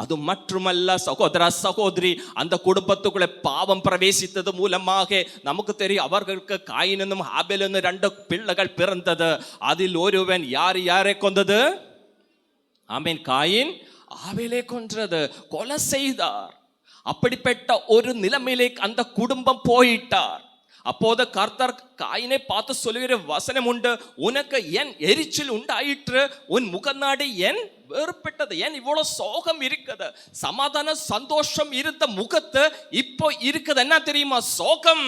அது மட்டுமல்ல சகோதர சகோதரி, அந்த குடும்பத்துக்குள்ளே பாவம் பிரவேசித்தது மூலமாக நமக்கு தெரியும், அவர்களுக்கு காயினும் ஆபேலும் 2 பிள்ளைகள் பிறந்தது. அதில் ஒருவன் யாரை கொண்டது? ஆமீன். காயின் ஆபேலை கொன்றது, கொலை செய்தார். அப்படிப்பட்ட ஒரு நிலைமையிலே அந்த குடும்பம் போயிட்டார். அப்போது கர்த்தர் காயினை பார்த்து சொல்லுகிற வசனம் உண்டு, உனக்கு ஏன் எரிச்சல் உண்டாயிற்று? உன் முகநாடி ஏன் வேறுபட்டது? ஏன் இவ்வளவு சோகம் இருக்குது? சமாதான சந்தோஷம் இருந்த முகத்து இப்போ இருக்குது என்ன தெரியுமா? சோகம்.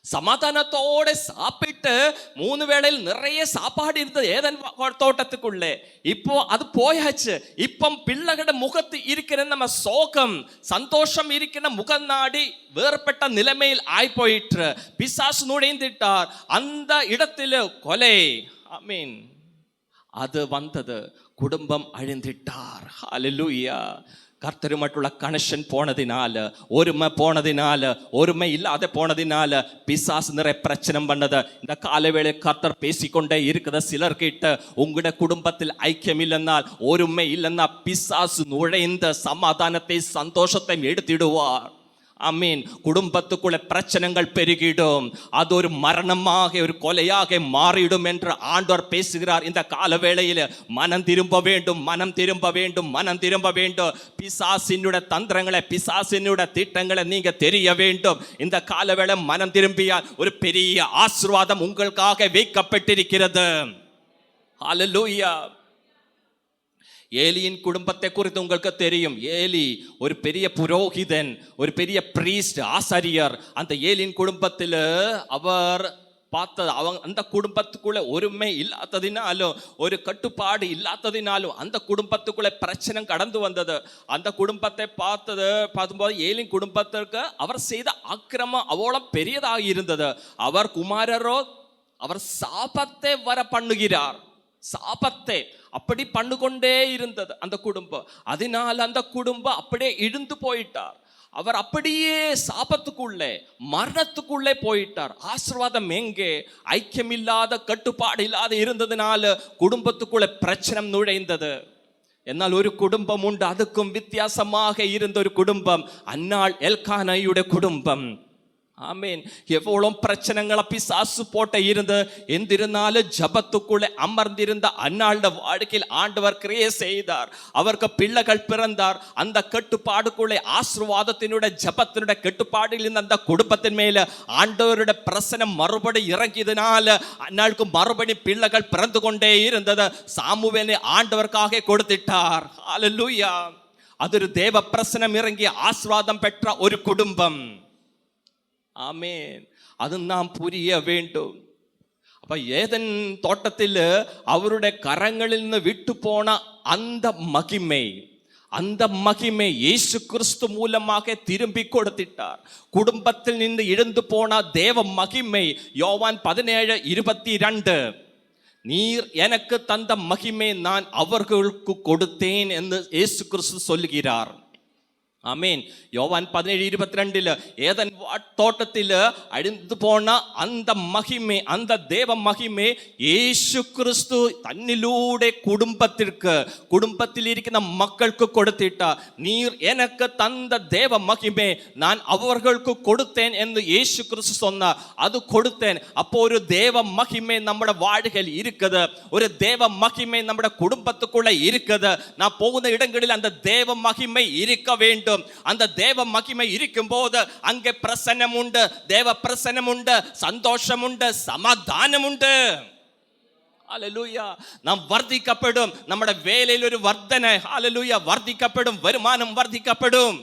சமாதானத்தோட சாப்பிட்டு 3 வேளையில் நிறைய சாப்பாடு இருந்தது ஏதன் தோட்டத்துக்குள்ளே. இப்போ அது போயாச்சு. இப்போ பிள்ளைகளோட முகத்து இருக்கிற நம்ம சோகம், சந்தோஷம் இருக்கிற முகநாடி வேறுபட்ட நிலைமையில் ஆய் போயிற்று. பிசாசு நுழைந்துட்டார். அந்த இடத்துல கொலை, ஆமீன், அது வந்தது. குடும்பம் அழிந்திட்டார். ஹல்லேலூயா. கர்த்தர் மட்டுள்ள கனெக்ஷன் போனதினால, ஒருமை போனதினால, ஒருமை இல்லாத போனதினால பிசாசு நிறைய பிரச்சனை பண்ணது. இந்த காலவேளை கர்த்தர் பேசிக்கொண்டே இருக்கிற சிலர்கிட்ட, உங்களோட குடும்பத்தில் ஐக்கியம் இல்லைன்னால், ஒருமை இல்லைன்னா பிசாசு நுழைந்த சமாதானத்தை சந்தோஷத்தை எடுத்திடுவார். ஆமீன். குடும்பத்துக்குள்ள பிரச்சனைகள் பெருகிடும், அது ஒரு மரணமாக ஒரு கொலையாக மாறிடும் என்று ஆண்டவர் பேசுகிறார். இந்த கால வேளையில் மனம் திரும்ப வேண்டும், மனம் திரும்ப வேண்டும், மனம் திரும்ப வேண்டும். பிசாசினுடைய தந்திரங்களை, பிசாசினுடைய திட்டங்களை நீங்க தெரிய வேண்டும். இந்த கால வேளை மனம் திரும்பியால் ஒரு பெரிய ஆசீர்வாதம் உங்களுக்காக வைக்கப்பட்டிருக்கிறது. ஹல்லேலூயா. ஏலியின் குடும்பத்தை குறித்து உங்களுக்கு தெரியும். ஏலி ஒரு பெரிய புரோகிதன், ஒரு பெரிய பிரீஸ்ட், ஆசாரியர். அந்த ஏலியின் குடும்பத்தில் அவர் பார்த்தது, அவங்க அந்த குடும்பத்துக்குள்ள ஒருமை இல்லாததினாலும், ஒரு கட்டுப்பாடு இல்லாததினாலும் அந்த குடும்பத்துக்குள்ள பிரச்சனை கடந்து வந்தது. அந்த குடும்பத்தை பார்க்கும்போது ஏலியின் குடும்பத்திற்கு அவர் செய்த அக்கிரமம் அவ்வளோ பெரியதாக இருந்தது. அவர் குமாரரோ அவர் சாபத்தை வர பண்ணுகிறார், சாபத்தை அப்படி பண்ணுகொண்டே இருந்தது அந்த குடும்பம். அதனால் அந்த குடும்பம் அப்படியே இழுந்து போயிட்டார். அவர் அப்படியே சாபத்துக்குள்ளே, மரணத்துக்குள்ளே போயிட்டார். ஆசீர்வாதம் எங்கே? ஐக்கியமில்லாத, கட்டுப்பாடு இல்லாத இருந்ததுனால குடும்பத்துக்குள்ளே பிரச்சனை நுழைந்தது. എന്നാൽ ഒരു കുടുംബം ഉണ്ട്, അതുക്കും വ്യത്യാസமாக இருந்த ஒரு குடும்பம், அன்னாள் எல்கானாயுடைய குடும்பம். ஆமீன். எவ்வளோ பிரச்சனைகளை பிசாசு போட்ட இருந்து, எந்திருந்தாலும் ஜபத்துக்குள்ளே அமர்ந்திருந்த அன்னாளுடைய வாழ்க்கையில் ஆண்டவர் கிரியை செய்தார். அவருக்கு பிள்ளைகள் பிறந்தார். அந்த கட்டுப்பாடுக்குள்ளே, ஆசீர்வாதத்தினுடைய ஜபத்தினுடைய கட்டுப்பாடில் இருந்த அந்த குடும்பத்தின் மேல ஆண்டவருடைய பிரசனம் மறுபடி இறங்கியதுனால அன்னாளுக்கு மறுபடி பிள்ளைகள் பிறந்து கொண்டே இருந்தது. சாமுவேலை ஆண்டவருக்காக கொடுத்துட்டார். ஹல்லேலூயா. அது ஒரு தேவ பிரசனம் இறங்கிய ஆசீர்வாதம் பெற்ற ஒரு குடும்பம். ஆமேன். அது நாம் புரிய வேண்டும். அப்ப ஏதன் தோட்டத்தில் அவருடைய கரங்களில் இருந்து விட்டு போன அந்த மகிமை, அந்த மகிமை இயேசு கிறிஸ்து மூலமாக திரும்பி கொடுத்திட்டார். குடும்பத்தில் நின்று இழந்து போன தேவ மகிமை, யோவான் 17:22, நீர் எனக்கு தந்த மகிமை நான் அவர்களுக்கு கொடுத்தேன் என்று இயேசு கிறிஸ்து சொல்லுகிறார். ஆமீன். யோவான் 17:22 ஏதன் தோட்டத்தில் அழிந்து போன அந்த மகிமை, அந்த தேவ மகிமை இயேசு கிறிஸ்து தன்னிலூടെ குடும்பத்திற்கு, குடும்பத்தில் இருக்கிற மக்களுக்கு கொடுத்திட்டார். நீர் எனக்கு தந்த தேவ மகிமை நான் அவர்களுக்கு கொடுத்தேன் என்று இயேசு கிறிஸ்து சொன்னார். அது கொடுத்தேன். அப்போ ஒரு தேவ மகிமை நம்முடைய வாழ்க்கையில் இருக்குது, ஒரு தேவ மகிமை நம்முடைய குடும்பத்துக்குள்ள இருக்குது. நான் போகிற இடங்களில் அந்த தேவ மகிமை இருக்க வேண்டும். அந்த தேவ மகிமை இருக்கும் போது அங்கே பிரசன்னம் உண்டு, தேவ பிரசன்னம் உண்டு, சந்தோஷம் உண்டு, சமாதானம் உண்டு. ஹல்லேலூயா. நாம் வர்த்திக்கப்படும், நம்முடைய வேலையில் ஒரு வர்த்தனை, ஹல்லேலூயா, வர்த்திக்கப்படும், வருமானம் வர்த்திக்கப்படும்.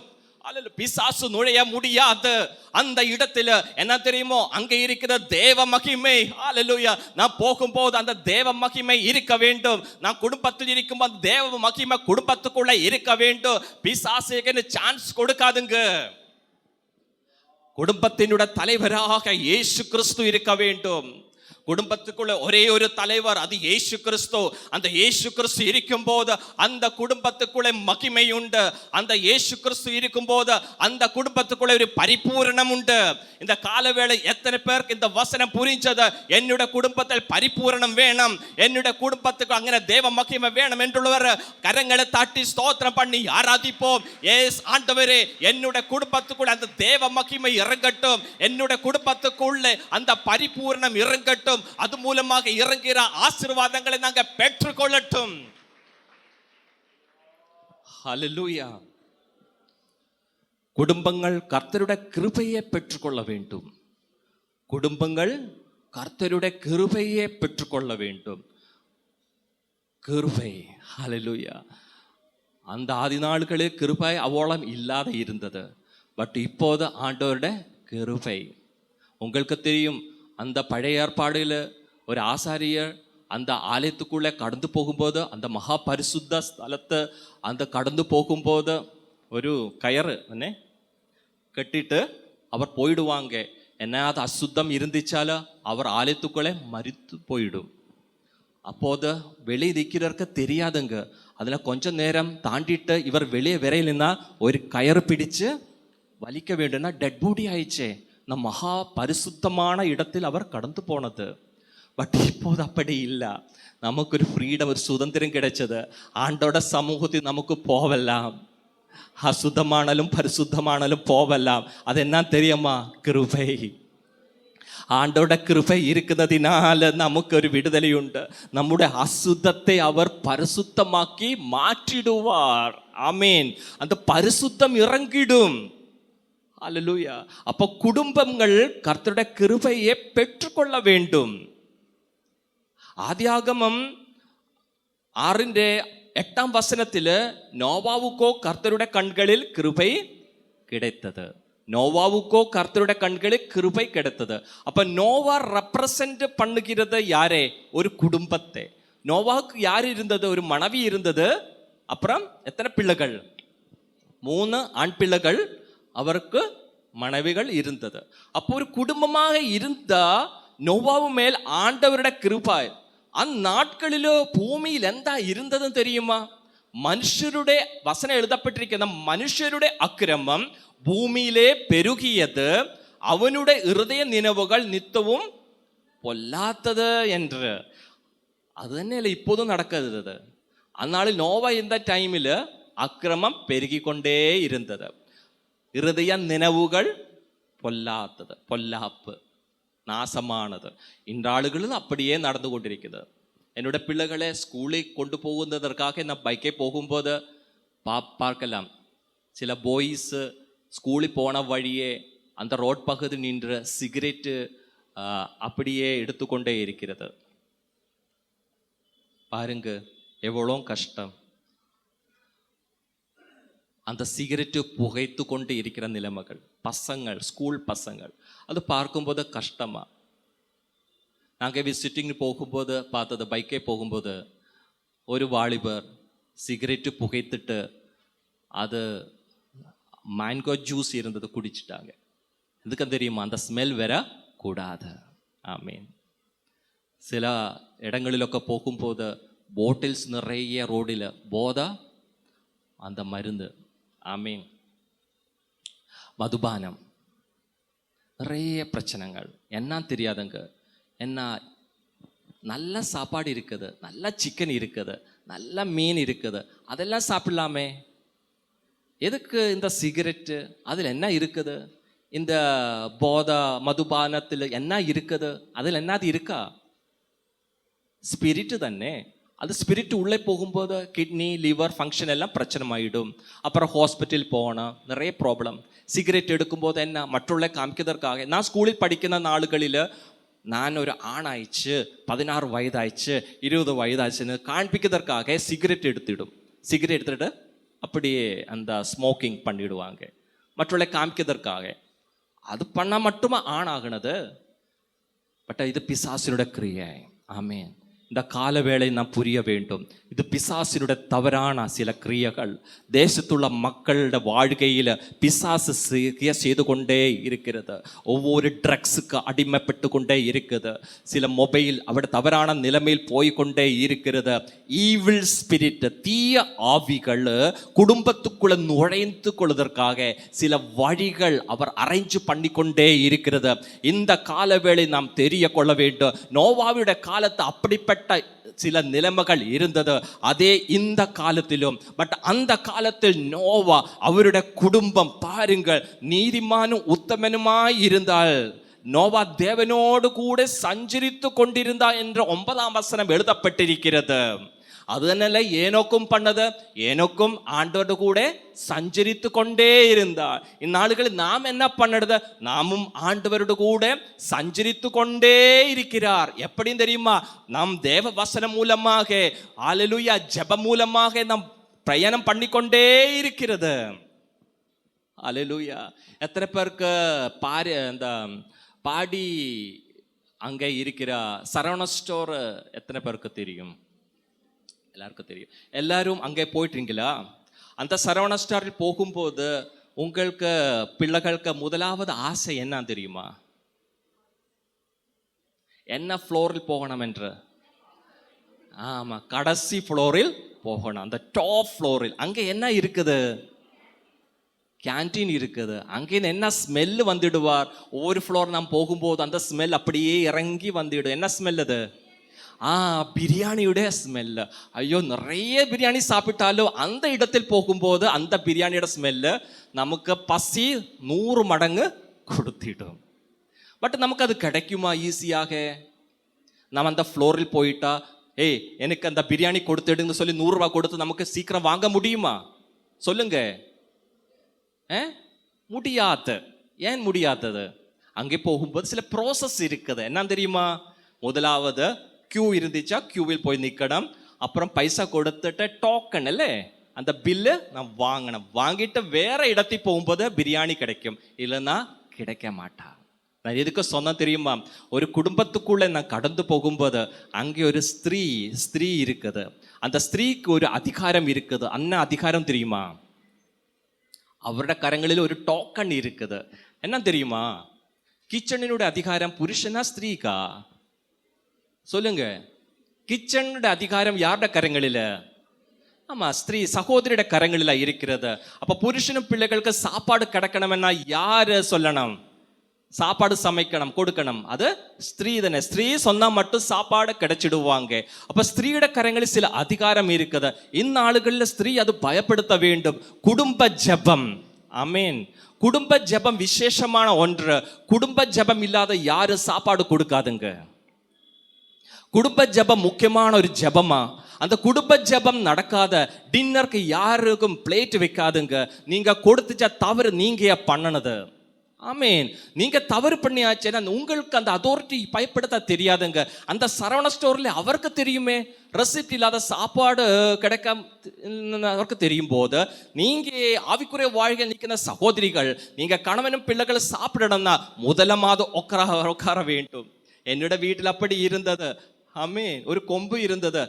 பிசாசு நுழைய முடியாது அந்த இடத்துல. என்ன தெரியுமோ? அங்க இருக்கிற தேவ மகிமை. ஹல்லேலூயா. நான் போகும்போது அந்த தேவ மகிமை இருக்க வேண்டும். நான் குடும்பத்தில் இருக்கும்போது தேவ மகிமை குடும்பத்துக்குள்ள இருக்க வேண்டும். பிசாசுக்கு சான்ஸ் கொடுக்காதுங்க. குடும்பத்தினுடைய தலைவராக இயேசு கிறிஸ்து இருக்க வேண்டும். குடும்பத்துக்குள்ள ஒரே ஒரு தலைவர், அது இயேசு கிறிஸ்து. அந்த இயேசு கிறிஸ்து இருக்கும் போது அந்த குடும்பத்துக்குள்ள மகிமை உண்டு. அந்த இயேசு கிறிஸ்து இருக்கும் போது அந்த குடும்பத்துக்குள்ள ஒரு பரிபூரணம் உண்டு. இந்த காலவேளை எத்தனை பேருக்கு இந்த வசனம் புரிஞ்சது? என்னுடைய குடும்பத்தில் பரிபூரணம் வேணும், என்னுடைய குடும்பத்துக்கு அங்கே தேவ மகிமை வேணும் என்றுள்ளவர் கரங்களை தட்டி ஸ்தோத்திரம் பண்ணி ஆராதிப்போம். ஏஸ் ஆண்டவரே, என்னுடைய குடும்பத்துக்குள்ள அந்த தேவ மகிமை இறங்கட்டும், என்னுடைய குடும்பத்துக்குள்ளே அந்த பரிபூரணம் இறங்கட்டும். அது மூலமாக இறங்குகிற ஆசீர்வாதங்களை நாங்க பெற்றுக்கொள்ளட்டும். ஹல்லேலூயா. குடும்பங்கள் கர்த்தருடைய கிருபையை பெற்றுக்கொள்ள வேண்டும். குடும்பங்கள் கர்த்தருடைய கிருபையை பெற்றுக்கொள்ள வேண்டும். கிருபை. ஹல்லேலூயா. அந்த ஆதி நாட்களில் கிருபை அவ்வளவு இல்லாத இருந்தது. பட் இப்போது ஆண்டவருடைய கிருபை. உங்களுக்கு தெரியும், அந்த பழைய ஏற்பாடில் ஒரு ஆசாரியர் அந்த ஆலயத்துக்குள்ளே கடந்து போகும்போது, அந்த மகா பரிசுத்த ஸ்தலத்தை அந்த கடந்து போகும்போது ஒரு கயறு என்ன கட்டிட்டு அவர் போயிடுவாங்க. என்ன அது அசுத்தம் இருந்துச்சால அவர் ஆலயத்துக்குள்ளே மரித்து போயிடும். அப்போது வெளியே நிற்கிறவருக்கு தெரியாதுங்க. அதில் கொஞ்சம் நேரம் தாண்டிட்டு இவர் வெளியே விரையிலன்னா ஒரு கயறு பிடிச்சு வலிக்க வேண்டும்னா டெட் பாடி ஆயிடுச்சே. நம் மகா பரிசுத்தமான இடத்தில் அவர் கடந்து போனது. பட் இப்போது அப்படி இல்லை. நமக்கு ஒரு ஃப்ரீடம், ஒரு சுதந்திரம் கிடைச்சது. ஆண்டோட சமூகத்தில் நமக்கு போகலாம். அசுத்தமானாலும் பரிசுத்தமானாலும் போவலாம். அது என்ன தெரியுமா? கிருபை. ஆண்டோட கிருபை இருக்கிறதுனால நமக்கு ஒரு விடுதலையுண்டு. நம்முடைய அசுத்தத்தை அவர் பரிசுத்தமாக்கி மாற்றிடுவார். ஆமீன். அந்த பரிசுத்தம் இறங்கிடும். அல்லேலூயா. அப்போ குடும்பங்கள் கர்த்தருடைய கிருபையை பெற்றுக்கொள்ள வேண்டும். ஆதியாகமம் 6:8 നോവാവുക്കോ കർത്തരുടെ കൺകളിൽ കൃപை கிடைத்தது. நோவாவுக்கோ கர்த்தருடைய கண்களில் கிருபை கிடைத்தது. அப்ப நோவா ரெப்ரசன்ட் பண்ணுகிறது யாரே? ஒரு குடும்பத்தை. நோவாவுக்கு யார் இருந்தது? ஒரு மனைவி இருந்தது. அப்புறம் எத்தனை பிள்ளைகள்? 3 ஆண் பிள்ளைகள், அவருக்கு மனைவிகள் இருந்தது. அப்போ ஒரு குடும்பமாக இருந்தா நோவாவு மேல் ஆண்டவருடைய கிருபை. அந்நாட்களிலோ பூமியில் എന്താ இருந்ததுன்னு தெரியுமா? മനുഷ്യരുടെ വസനം എഴുതപ്പെട്ടിരിക്കുന്ന മനുഷ്യരുടെ അക്രമം ഭൂമിയിലെ പെരുകിയത്, അവനുടെ ഹൃദയ നിലവുകൾ നിത്യവും പൊല്ലാത്തത് என்று. அது തന്നെയല്ലേ இப்போதும் நடக்கிறது. அந்நாளில் நோவா இந்த டைமில் அக்கிரமம் பெருகிக்கொண்டே இருந்தது. ஹிருதய நினைவுகள் பொல்லாத்தது, பொல்லாப்பு, நாசமானது. இன்றாளுகளும் அப்படியே நடந்து கொண்டிருக்கிறது. என்னோட பிள்ளைகளை ஸ்கூலில் கொண்டு போகுவதற்காக நான் பைக்கே போகும்போது பார்க்கலாம், சில பாய்ஸ் ஸ்கூலில் போன வழியே அந்த ரோட் பகுதி நின்று சிகரெட்டு அப்படியே எடுத்துக்கொண்டே இருக்கிறது. பாருங்க எவ்வளோ கஷ்டம். அந்த சிகரெட்டு புகைத்து கொண்டு இருக்கிற நிலைமைகள், பசங்கள், ஸ்கூல் பசங்கள், அது பார்க்கும்போது கஷ்டமா. நாங்கள் விசிட்டிங் போகும்போது பார்த்தது, பைக்கே போகும்போது ஒரு வாலிபர் சிகரெட்டு புகைத்துட்டு அது மேங்கோ ஜூஸ் இருந்தது குடிச்சிட்டாங்க. எதுக்கு தெரியுமா? அந்த ஸ்மெல் வர கூடாது. ஆமீன். சில இடங்களிலொക്കെ போகும்போது பாட்டில்ஸ் நிறைய ரோடில் போதை, அந்த மருந்து. ஆமீன். மதுபானம், நிறைய பிரச்சனைகள். என்ன தெரியாதுங்க. என்ன நல்ல சாப்பாடு இருக்குது, நல்ல சிக்கன் இருக்குது, நல்ல மீன் இருக்குது, அதெல்லாம் சாப்பிடலாமே. எதுக்கு இந்த சிகரெட்டு? அதில் என்ன இருக்குது? இந்த போதை மதுபானத்தில் என்ன இருக்குது? அதில் என்னது இருக்கா? ஸ்பிரிட்டு தானே. அது ஸ்பிரிட் உள்ளே போகும்போது கிட்னி, லிவர் ஃபங்க்ஷன் எல்லாம் பிரச்சனை ஆகிடும். அப்புறம் ஹாஸ்பிட்டல் போகணும், நிறைய ப்ராப்ளம். சிகரெட் எடுக்கும்போது என்ன மற்றுள்ள காமிக்கிறதுக்காக. நான் ஸ்கூலில் படிக்கிற நாளுகளில் நான் ஒரு ஆணாயிடுச்சு, 16 வயதாயிடுச்சு, 20 வயதாச்சுன்னு காண்பிக்கிறதுக்காக சிகரெட் எடுத்துடும். சிகரெட் எடுத்துட்டு அப்படியே அந்த ஸ்மோக்கிங் பண்ணிடுவாங்க மற்றுள்ள காமிக்கிறதுக்காக. அது பண்ணால் மட்டுமா ஆண் ஆகுனது? பட் இது பிசாசினுடைய கிரியை. ஆமேன். இந்த கால வேளை நாம் புரிய வேண்டும். இது பிசாசினுடைய தவறான சில கிரியைகள். தேசத்துள்ள மக்களோட வாழ்க்கையில் பிசாசு செய்து கொண்டே இருக்கிறது. ஒவ்வொரு ட்ரக்ஸுக்கு அடிமைப்பட்டு கொண்டே இருக்குது. சில மொபைல் அவட தவறான நிலைமையில் போய்கொண்டே இருக்கிறது. ஈவில் ஸ்பிரிட், தீய ஆவிகள் குடும்பத்துக்குள்ள நுழைந்து கொள்வதற்காக சில வழிகள் அவர் அரேஞ்ச் பண்ணி கொண்டே இருக்கிறது. இந்த கால வேளை நாம் தெரிய கொள்ள வேண்டும். நோவாவுடைய காலத்தை அப்படிப்பட்ட சில நிலைமைகள் இருந்தது. அதே இந்த காலத்திலும். பட் அந்த காலத்தில் நோவா, அவருடைய குடும்பம் பாருங்கள், நீதிமானும் உத்தமனுமாய் இருந்தால். நோவா தேவனோடு கூட சஞ்சரித்து கொண்டிருந்தா என்ற 9ஆம் வசனம் எழுதப்பட்டிருக்கிறது. அதனால ஏனோக்கும் பண்ணது, ஏனோக்கும் ஆண்டோடு கூட சஞ்சரித்து கொண்டே இருந்தார். இந்நாளுகளில் நாம் என்ன பண்ணுறது? நாமும் ஆண்டவரோடு கூட சஞ்சரித்து கொண்டே இருக்கிறார். எப்படின்னு தெரியுமா? நாம் தேவ வசனம் மூலமாக, அல்லேலூயா, ஜெப மூலமாக நாம் பிரயாணம் பண்ணிக்கொண்டே இருக்கிறது. அல்லேலூயா. எத்தனை பேருக்கு அந்த பாடி அங்கே இருக்கிற சரவண ஸ்டோர் எத்தனை பேருக்கு தெரியும்? எல்லாருக்கும் தெரியும். எல்லாரும் அங்கே போயிட்டீங்களா? அந்த சரவண ஸ்டோரில் போகும்போது உங்களுக்கு பிள்ளைகளுக்கு முதலாவது ஆசை என்ன தெரியுமா? என்ன ஃப்ளோரில் போகணும் என்று? ஆமாம், கடைசி ஃப்ளோரில் போகணும். அந்த டாப் ஃப்ளோரில். அங்கே என்ன இருக்குது? கேன்டீன் இருக்குது. அங்கே என்ன ஸ்மெல்லு வந்துடுவார். ஒவ்வொரு ஃப்ளோர் நாம் போகும்போது அந்த ஸ்மெல் அப்படியே இறங்கி வந்துடும். என்ன ஸ்மெல் அது? பிரியாணியோட ஸ்மெல்லு. ஐயோ, நிறைய பிரியாணி சாப்பிட்டாலும் அந்த இடத்தில் போகும்போது அந்த பிரியாணியோட ஸ்மெல்லு நமக்கு பசி 100 மடங்கு கொடுத்திடும். பட் நமக்கு அது கிடைக்குமா ஈஸியாக? நம்ம அந்த ஃப்ளோரில் போயிட்டா, ஏய் எனக்கு அந்த பிரியாணி கொடுத்துடுன்னு சொல்லி 100 ரூபா கொடுத்து நமக்கு சீக்கிரம் வாங்க முடியுமா? சொல்லுங்க. முடியாது. ஏன் முடியாதது? அங்கே போகும்போது சில ப்ராசஸ் இருக்குது. என்ன தெரியுமா? முதலாவது கியூ இருந்துச்சா கியூவில் போய் நிற்கணும். அப்புறம் பைசா கொடுத்துட்டு டோக்கன் இல்லை, அந்த பில்லு நான் வாங்கணும். வாங்கிட்டு வேற இடத்துக்கு போகும்போது பிரியாணி கிடைக்கும், இல்லைன்னா கிடைக்க மாட்டா. நான் எதுக்கு சொன்ன தெரியுமா? ஒரு குடும்பத்துக்குள்ள நான் கடந்து போகும்போது அங்கே ஒரு ஸ்திரீ இருக்குது. அந்த ஸ்திரீக்கு ஒரு அதிகாரம் இருக்குது. என்ன அதிகாரம் தெரியுமா? அவருடைய கரங்களில் ஒரு டோக்கன் இருக்குது. என்ன தெரியுமா? கிச்சனினுடைய அதிகாரம் புருஷனா ஸ்திரீக்கா? சொல்லுங்க. கிச்சனுடைய அதிகாரம் யாருடைய கரங்களில்? ஆமா, ஸ்திரீ சகோதரியோட கரங்களில் இருக்கிறது. அப்ப புருஷனும் பிள்ளைகளுக்கு சாப்பாடு கிடைக்கணும்னா யாரு சொல்லணும்? சாப்பாடு சமைக்கணும், கொடுக்கணும். அது ஸ்திரீ தானே. ஸ்திரீ சொன்னா மட்டும் சாப்பாடு கிடைச்சிடுவாங்க. அப்ப ஸ்திரீயோட கரங்களில் சில அதிகாரம் இருக்குது. இந்நாளுகளில் ஸ்திரீ அது பயப்படுத்த வேண்டும். குடும்ப ஜெபம். ஆமீன். குடும்ப ஜெபம் விசேஷமான ஒன்று. குடும்ப ஜெபம் இல்லாத யாரு சாப்பாடு கொடுக்காதுங்க. குடும்ப ஜெபம் முக்கியமான ஒரு ஜெபமா. அந்த குடும்ப ஜெபம் நடக்காத டின்னருக்கு யாருக்கும் பிளேட் வைக்காதுங்க. நீங்க கொடுத்துச்சா தவறு நீங்க பண்ணனது. ஆமீன். நீங்க தவறு பண்ணியாச்சுன்னா உங்களுக்கு அந்த அத்தாரிட்டி பயப்படுத்த தெரியாதுங்க. அந்த சரவண ஸ்டோர்ல அவருக்கு தெரியுமே, ரெசிப்ட் இல்லாத சாப்பாடு கிடைக்காம அவருக்கு தெரியும் போது, நீங்க ஆவிக்குரிய வாழ்க்கை நிற்கிற சகோதரிகள், நீங்க கணவனும் பிள்ளைகள் சாப்பிடணும்னா முதலமாவது உட்கார வேண்டும். என்னோட வீட்டில் அப்படி இருந்தது. ஆமீன். ஒரு கொம்பு இருந்தது.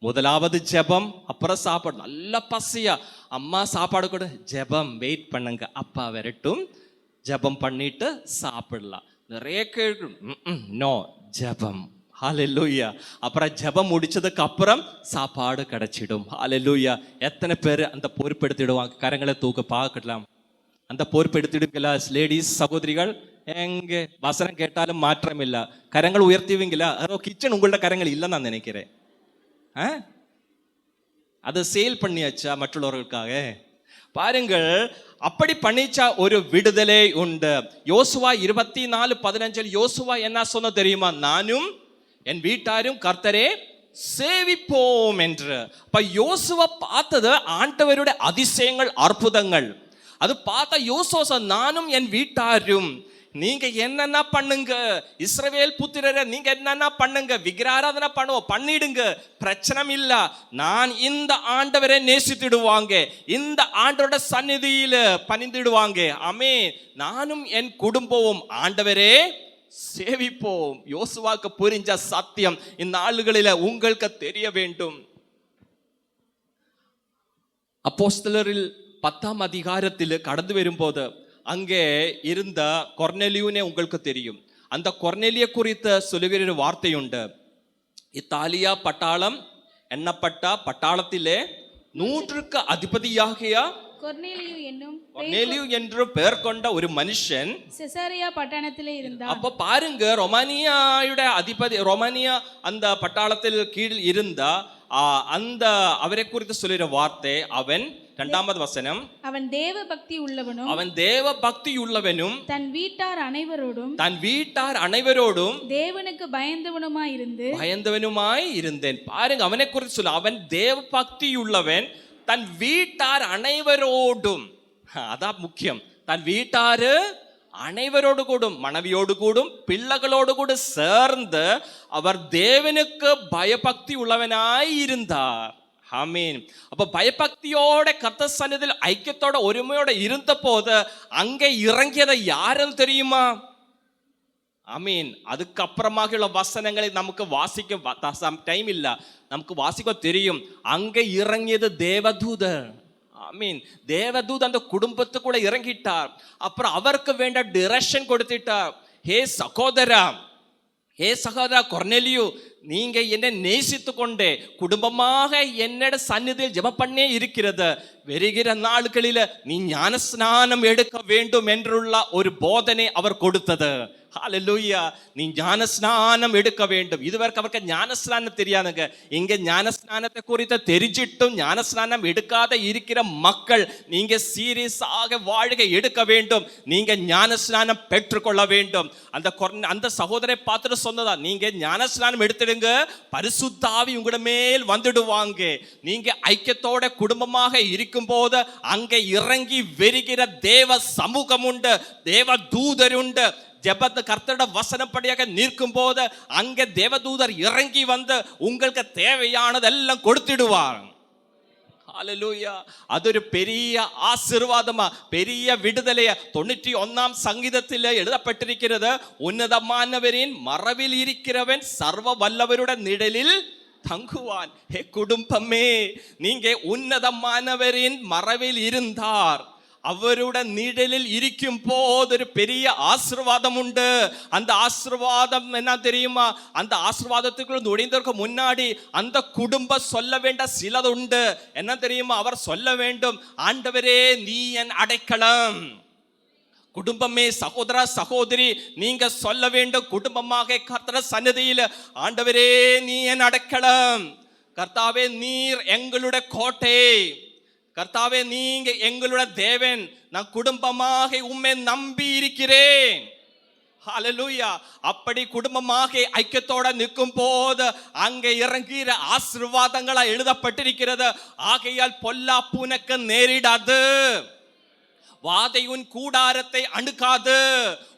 முதலாவது ஜெபம், அப்புறம் சாப்பாடு. நல்ல பசியா அம்மா சாப்பாடு கூட, ஜெபம் வெயிட் பண்ணுங்க, அப்பா வரட்டும், ஜெபம் பண்ணிட்டு சாப்பிடலாம். நிறைய கேள்வி, நோ ஜெபம். ஹல்லேலூயா. அப்புறம் ஜெபம் முடிச்சதுக்கு அப்புறம் சாப்பாடு கிடைச்சிடும். ஹல்லேலூயா. எத்தனை பேர் அந்த பொறுப்பெடுத்திடுவாங்க? கரங்களை தூக்க பார்க்கலாம். அந்த பொறுப்பெடுத்திடுங்களா லேடிஸ் சகோதரிகள்? எங்க வசனம் கேட்டாலும் மாற்றம் இல்ல. கரங்கள் உயர்த்துவீங்களா? கிச்சன் உங்களோட கரங்கள் இல்லைன்னு நான் நினைக்கிறேன். அதை சேல் பண்ணியாச்சா மற்றவர்களுக்காக? பாருங்கள், அப்படி பண்ணிச்சா ஒரு விடுதலை உண்டு. யோசுவா 24:15 யோசுவா என்ன சொன்ன தெரியுமா? நானும் என் வீட்டாரும் கர்த்தரே சேவிப்போம் என்று. அப்ப யோசுவா பார்த்தது ஆண்டவருடைய அதிசயங்கள், அற்புதங்கள். அது பார்த்தா யோசுவா, நானும் என் வீட்டாரும் நீங்க என்னென்ன பண்ணுங்க, இஸ்ரவேல் புத்திரரை நீங்க என்னென்ன பண்ணுங்க, விக்கிராராதனை பண்ணுவோம், பண்ணிடுங்க, பிரச்சனை இல்ல. நான் இந்த ஆண்டவரை நேசித்திடுவாங்க, இந்த ஆண்டவரோட சந்நிதியில பணிந்திடுவாங்க. ஆமே, நானும் என் குடும்பமும் ஆண்டவரே சேவிப்போம். யோசுவாக்கு புரிஞ்ச சத்தியம் இந்த ஆளுகளில உங்களுக்கு தெரிய வேண்டும். அப்போஸ்தலரில் 10ஆம் அதிகாரத்தில் கடந்து வரும்போது அங்கே இருந்த கொர்நேலியுனே உங்களுக்கு தெரியும். அந்த கொர்நேலிய குறித்த சொல்லுகிற ஒரு வார்த்தையுண்டு. இத்தாலியா பட்டாளம் எண்ணப்பட்ட பட்டாளத்திலே 100க்கு அதிபதியாகிய கொர்நேலியு என்று பெயர் கொண்ட ஒரு மனுஷன் செசரியா பட்டணத்திலே இருந்தார். அப்ப பாருங்க, ரொமானியாவுடைய அதிபதி, ரொமானியா அந்த பட்டாளத்தில் கீழ் இருந்த அந்த அவரை குறித்து சொல்லுகிற வார்த்தை, அவன் 2வது வசனம், அவன் தேவ பக்தி உள்ளவனும் தன் வீட்டார் அனைவரோடும் தேவனுக்கு பயந்தவனுமாய் இருந்தேன். பாருங்க, அவனை குறித்து சொல்ல, அவன் தேவ பக்தி உள்ளவன், தன் வீட்டார் அனைவரோடும். அதான் முக்கியம். தன் வீட்டாரு அனைவரோடு கூடும், மனைவியோடு கூடும், பிள்ளைகளோடு கூட சேர்ந்து அவர் தேவனுக்கு பயபக்தி உள்ளவனாய் இருந்தார். ஆமீன். அப்ப பயபக்தியோட கர்த்தர் சந்நிதியில் ஐக்கியத்தோட ஒருமையோட இருந்த போது அங்கே இறங்கியதை யாருன்னு தெரியுமா? ஆமீன். அதுக்கப்புறமாக உள்ள வசனங்களை நமக்கு வாசிக்க டைம் இல்ல, நமக்கு வாசிக்க தெரியும். அங்கே இறங்கியது தேவதூதர். ஆமீன். தேவதூதர் அந்த குடும்பத்துக்குள்ள இறங்கிட்டார். அப்புறம் அவருக்கு வேண்ட டிரெக்ஷன் கொடுத்துட்டார். ஹே சகோதரா கொர்நேலியு, நீங்க என்னை நேசித்து கொண்டே குடும்பமாக என்னோட சந்நிதியில் ஜெபம் பண்ணே இருக்கிறது. வருகிற நாட்களில நீ ஞானஸ்நானம் எடுக்க வேண்டும் என்றுள்ள ஒரு போதனை அவர் கொடுத்தது. ஹalleluya. நீ ஞானஸ்நானம் எடுக்க வேண்டும். இதுவரைக்கும் அவருக்கு ஞானஸ்நானம் தெரியாதுங்க. இங்க ஞானஸ்நானத்தை குறித்து தெரிஞ்சிட்டும் ஞானஸ்நானம் எடுக்காத இருக்கிற மக்கள், நீங்க சீரியஸாக வாழ்க்கை எடுக்க வேண்டும். நீங்க ஞானஸ்நானம் பெற்றுக்கொள்ள வேண்டும். அந்த சகோதரை பார்த்துட்டு சொன்னதா, நீங்க ஞானஸ்நானம் எடுத்துடுங்க, பரிசுத்த ஆவி உங்களோட மேல் வந்துடுவாங்க. நீங்க ஐக்கியத்தோட குடும்பமாக இருக்கும் போது அங்கே இறங்கி வருகிற தேவ சமூகம் உண்டு, தேவ தூதர் உண்டு. ஜெபத்து கர்த்தரோட வசனப்படியாக நிற்கும் போது அங்கே தேவதூதர் இறங்கி வந்து உங்களுக்கு தேவையானதெல்லாம் கொடுத்துடுவார். ஹalleluya. അതൊരു பெரிய ஆசீர்வாதமா, பெரிய விடுதலையா. 91ஆம் சங்கீதத்தில் எழுதப்பட்டிருக்கிறது, உன்னதமானவரின் மறைவில் இருக்கிறவன் சர்வ வல்லவருடைய நிழலில் தங்குவான். ஹே குடும்பமே, நீங்க உன்னதமானவரின் மறைவில் இருந்தார், அவருடைய நிழலில் இருக்கும் போது ஒரு பெரிய ஆசீர்வாதம் உண்டு. அந்த ஆசீர்வாதம் என்ன தெரியுமா? அந்த ஆசீர்வாதத்துக்குள் நுழைந்ததற்கு முன்னாடி அந்த குடும்பம் சொல்ல வேண்ட சிலது உண்டு. என்ன தெரியுமா? அவர் சொல்ல வேண்டும், ஆண்டவரே நீ என் அடைக்கலம். குடும்பமே, சகோதர சகோதரி, நீங்க சொல்ல வேண்டும் குடும்பமாக கர்த்தர் சந்நிதியில், ஆண்டவரே நீ என் அடைக்கலம், கர்த்தாவே நீர் எங்களுடைய கோட்டை, கர்த்தாவே நீங்க எங்களுடைய தேவன், நான் குடும்பமாக உம்மை நம்பி இருக்கிறேன். ஹalleluya. அப்படி குடும்பமாக ஐக்கியத்தோட நிற்கும் போது அங்கே இறங்குகிற ஆசீர்வாதங்களா எழுதப்பட்டிருக்கிறது. ஆகையால் பொல்லாப்பு உனக்கு நேரிடாது, வாதை உன் கூடாரத்தை அணுகாது.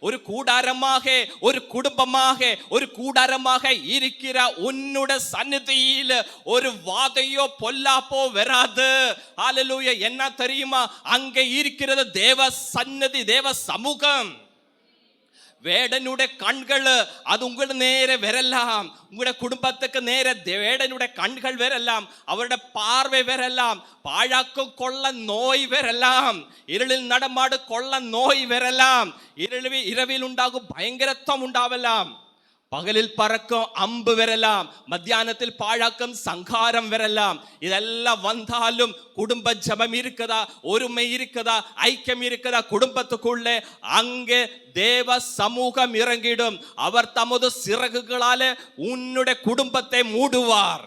ஒரு கூடாரமாக, ஒரு குடும்பமாக, ஒரு கூடாரமாக இருக்கிற உன்னுடைய சந்நிதியில் ஒரு வாதையோ பொல்லாப்போ வராது. ஹalleluya. என்ன தெரியுமா? அங்கே இருக்கிறது தேவ சந்நிதி, தேவ சமூகம். வேடனுடைய கண்கள் அது உங்களோட நேர வரலாம், உங்களுடைய குடும்பத்துக்கு நேர வேடனுடைய கண்கள் வரலாம், அவருடைய பார்வை வரலாம், பாழாக்கும் கொள்ள நோய் வரலாம், இருளில் நடமாடு கொள்ள நோய் வரலாம், இரவில் உண்டாகும் பயங்கரத்துவம் உண்டாவலாம், பகலில் பறக்கும் அம்பு வரலாம், மத்தியானத்தில் பாழாக்கும் சங்காரம் வரலாம். இதெல்லாம் வந்தாலும் குடும்ப ஜபம் இருக்குதா, ஒருமை இருக்குதா, ஐக்கியம் இருக்குதா குடும்பத்துக்குள்ளே, அங்கே தேவ சமூகம் இறங்கிடும். அவர் தமது சிறகுகளால உன்னுடைய குடும்பத்தை மூடுவார்.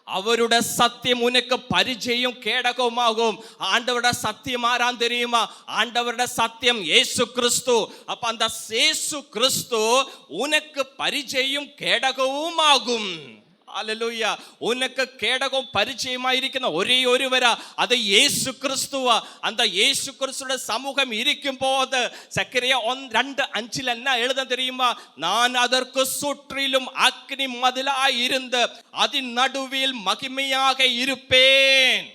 அவருடைய சத்தியம் உனக்கு பரிச்சயம் கேடகமாகும். ஆண்டவருடைய சத்தியம் ஆரான் தெரியுமா? ஆண்டவருடைய சத்தியம் இயேசு கிறிஸ்து. அப்ப அந்த இயேசு கிறிஸ்து உனக்கு பரிச்சயம் கேடகവും ஆகும். ஹalleluya. உனக்கு கேடகம் பரிச்சயமா இருக்கிற ஒரே ஒருவரா, அது இயேசு கிறிஸ்துவா. அந்த இயேசு கிறிஸ்துவோட சமூகம் இருக்கும் போது சக்கரியா 1:2-5 என்ன எழுத தெரியுமா? நான் அதற்கு சுற்றிலும் அக்னி மதிலாய் இருந்து அதன் நடுவில் மகிமையாக இருப்பேன்.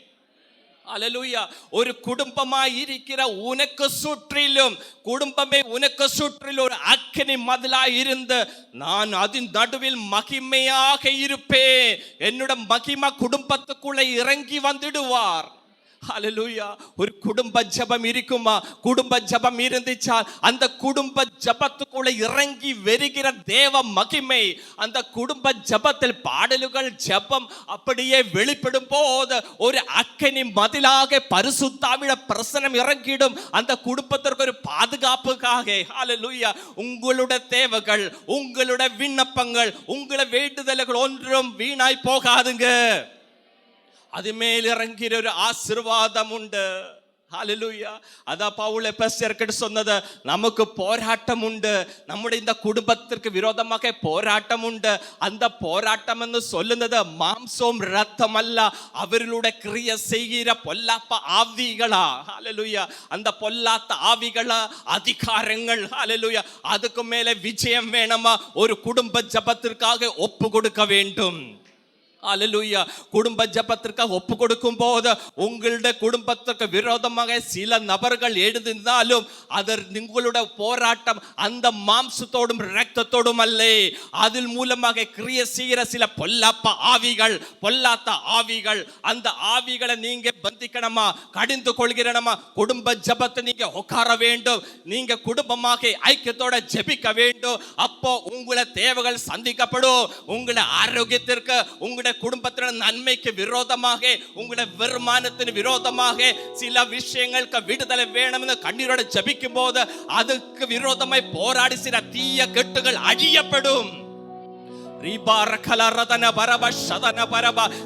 ஹalleluya. ஒரு குடும்பமாய் இருக்கிற உனக்கு சுற்றிலும், குடும்பமே உனக்கு சுற்றிலும் ஒரு அக்கினி மதிலாய் இருந்து நான் அதன் நடுவில் மகிமையாக இருப்பேன். என்னோட மகிமை குடும்பத்துக்குள்ள இறங்கி வந்துடுவார். ஹalleluya. ஒரு குடும்ப ஜெபம் இருக்குமா? குடும்ப ஜெபம் இருந்துச்சால் அந்த குடும்ப ஜெபத்துக்குள்ள இறங்கி வருகிற தேவ மகிமை, அந்த குடும்ப ஜெபத்தில் பாடல்கள் ஜெபம் அப்படியே வெளிப்படும் போது ஒரு அக்கினி மதிலாக பரிசுத்த ஆவியோட பிரசன்னம் இறங்கிடும். அந்த குடும்பத்திற்கு ஒரு பாதுகாப்புக்காக. ஹalleluya. உங்களுடைய தேவைகள், உங்களுடைய விண்ணப்பங்கள், உங்களுடைய வேண்டுதல்கள் ஒன்றும் வீணாய் போகாதுங்க. அது மேல் இறங்கிற ஒரு ஆசீர்வாதம் உண்டு. ஹalleluya. அதான் பவுல் எபேசியர்கிட்ட சொன்னது, நமக்கு போராட்டம் உண்டு, நம்முடைய இந்த குடும்பத்திற்கு விரோதமாக போராட்டம் உண்டு. அந்த போராட்டம் என்று சொல்லுന്നത് மாம்சம் ரத்தம் அல்ல, அவர்களுடைய கிரியை செய்கிற பொல்லாப்ப ஆவிகளா. ஹalleluya. அந்த பொல்லாத்த ஆவிகளா, அதிகாரங்கள். ஹalleluya. அதுக்கு மேல விஜயம் வேணுமா? ஒரு குடும்ப ஜெபத்திற்காக ஒப்பு கொடுக்க வேண்டும். ஹalleluya. குடும்ப ஜெபத்திற்காக ஒப்பு கொடுக்கும் போது உங்களுடைய குடும்பத்திற்கு விரோதமாக சில நபர்கள் எழுதினாலும் அது உங்களுடைய போராட்டம் அந்த மாம்சத்தோடும் இரத்தத்தோடும் அல்ல, அதில் மூலமாக கிரியை செய்கிற சில பொல்லாப்ப ஆவிகள், பொல்லாத்த ஆவிகள். அந்த ஆவிகளை நீங்க பந்திக்கணுமா, கடிந்து கொள்கிறனமா? குடும்ப ஜெபத்தை நீங்க உட்கார வேண்டும். நீங்க குடும்பமாக ஐக்கியத்தோட ஜெபிக்க வேண்டும். அப்போ உங்களை தேவைகள் சந்திக்கப்படும். உங்களுடைய ஆரோக்கியத்திற்கு, உங்களுடைய உங்களுடைய குடும்பத்தின நன்மைக்கு விரோதமாக, உங்களுடைய வருமானத்தின் விரோதமாக சில விஷயங்களுக்கு விடுதலை வேணும்னு கண்ணீரோட ஜெபிக்கும் போது அதுக்கு விரோதமாய் போராடி சில தீய கெட்டுகள் அழியப்படும்.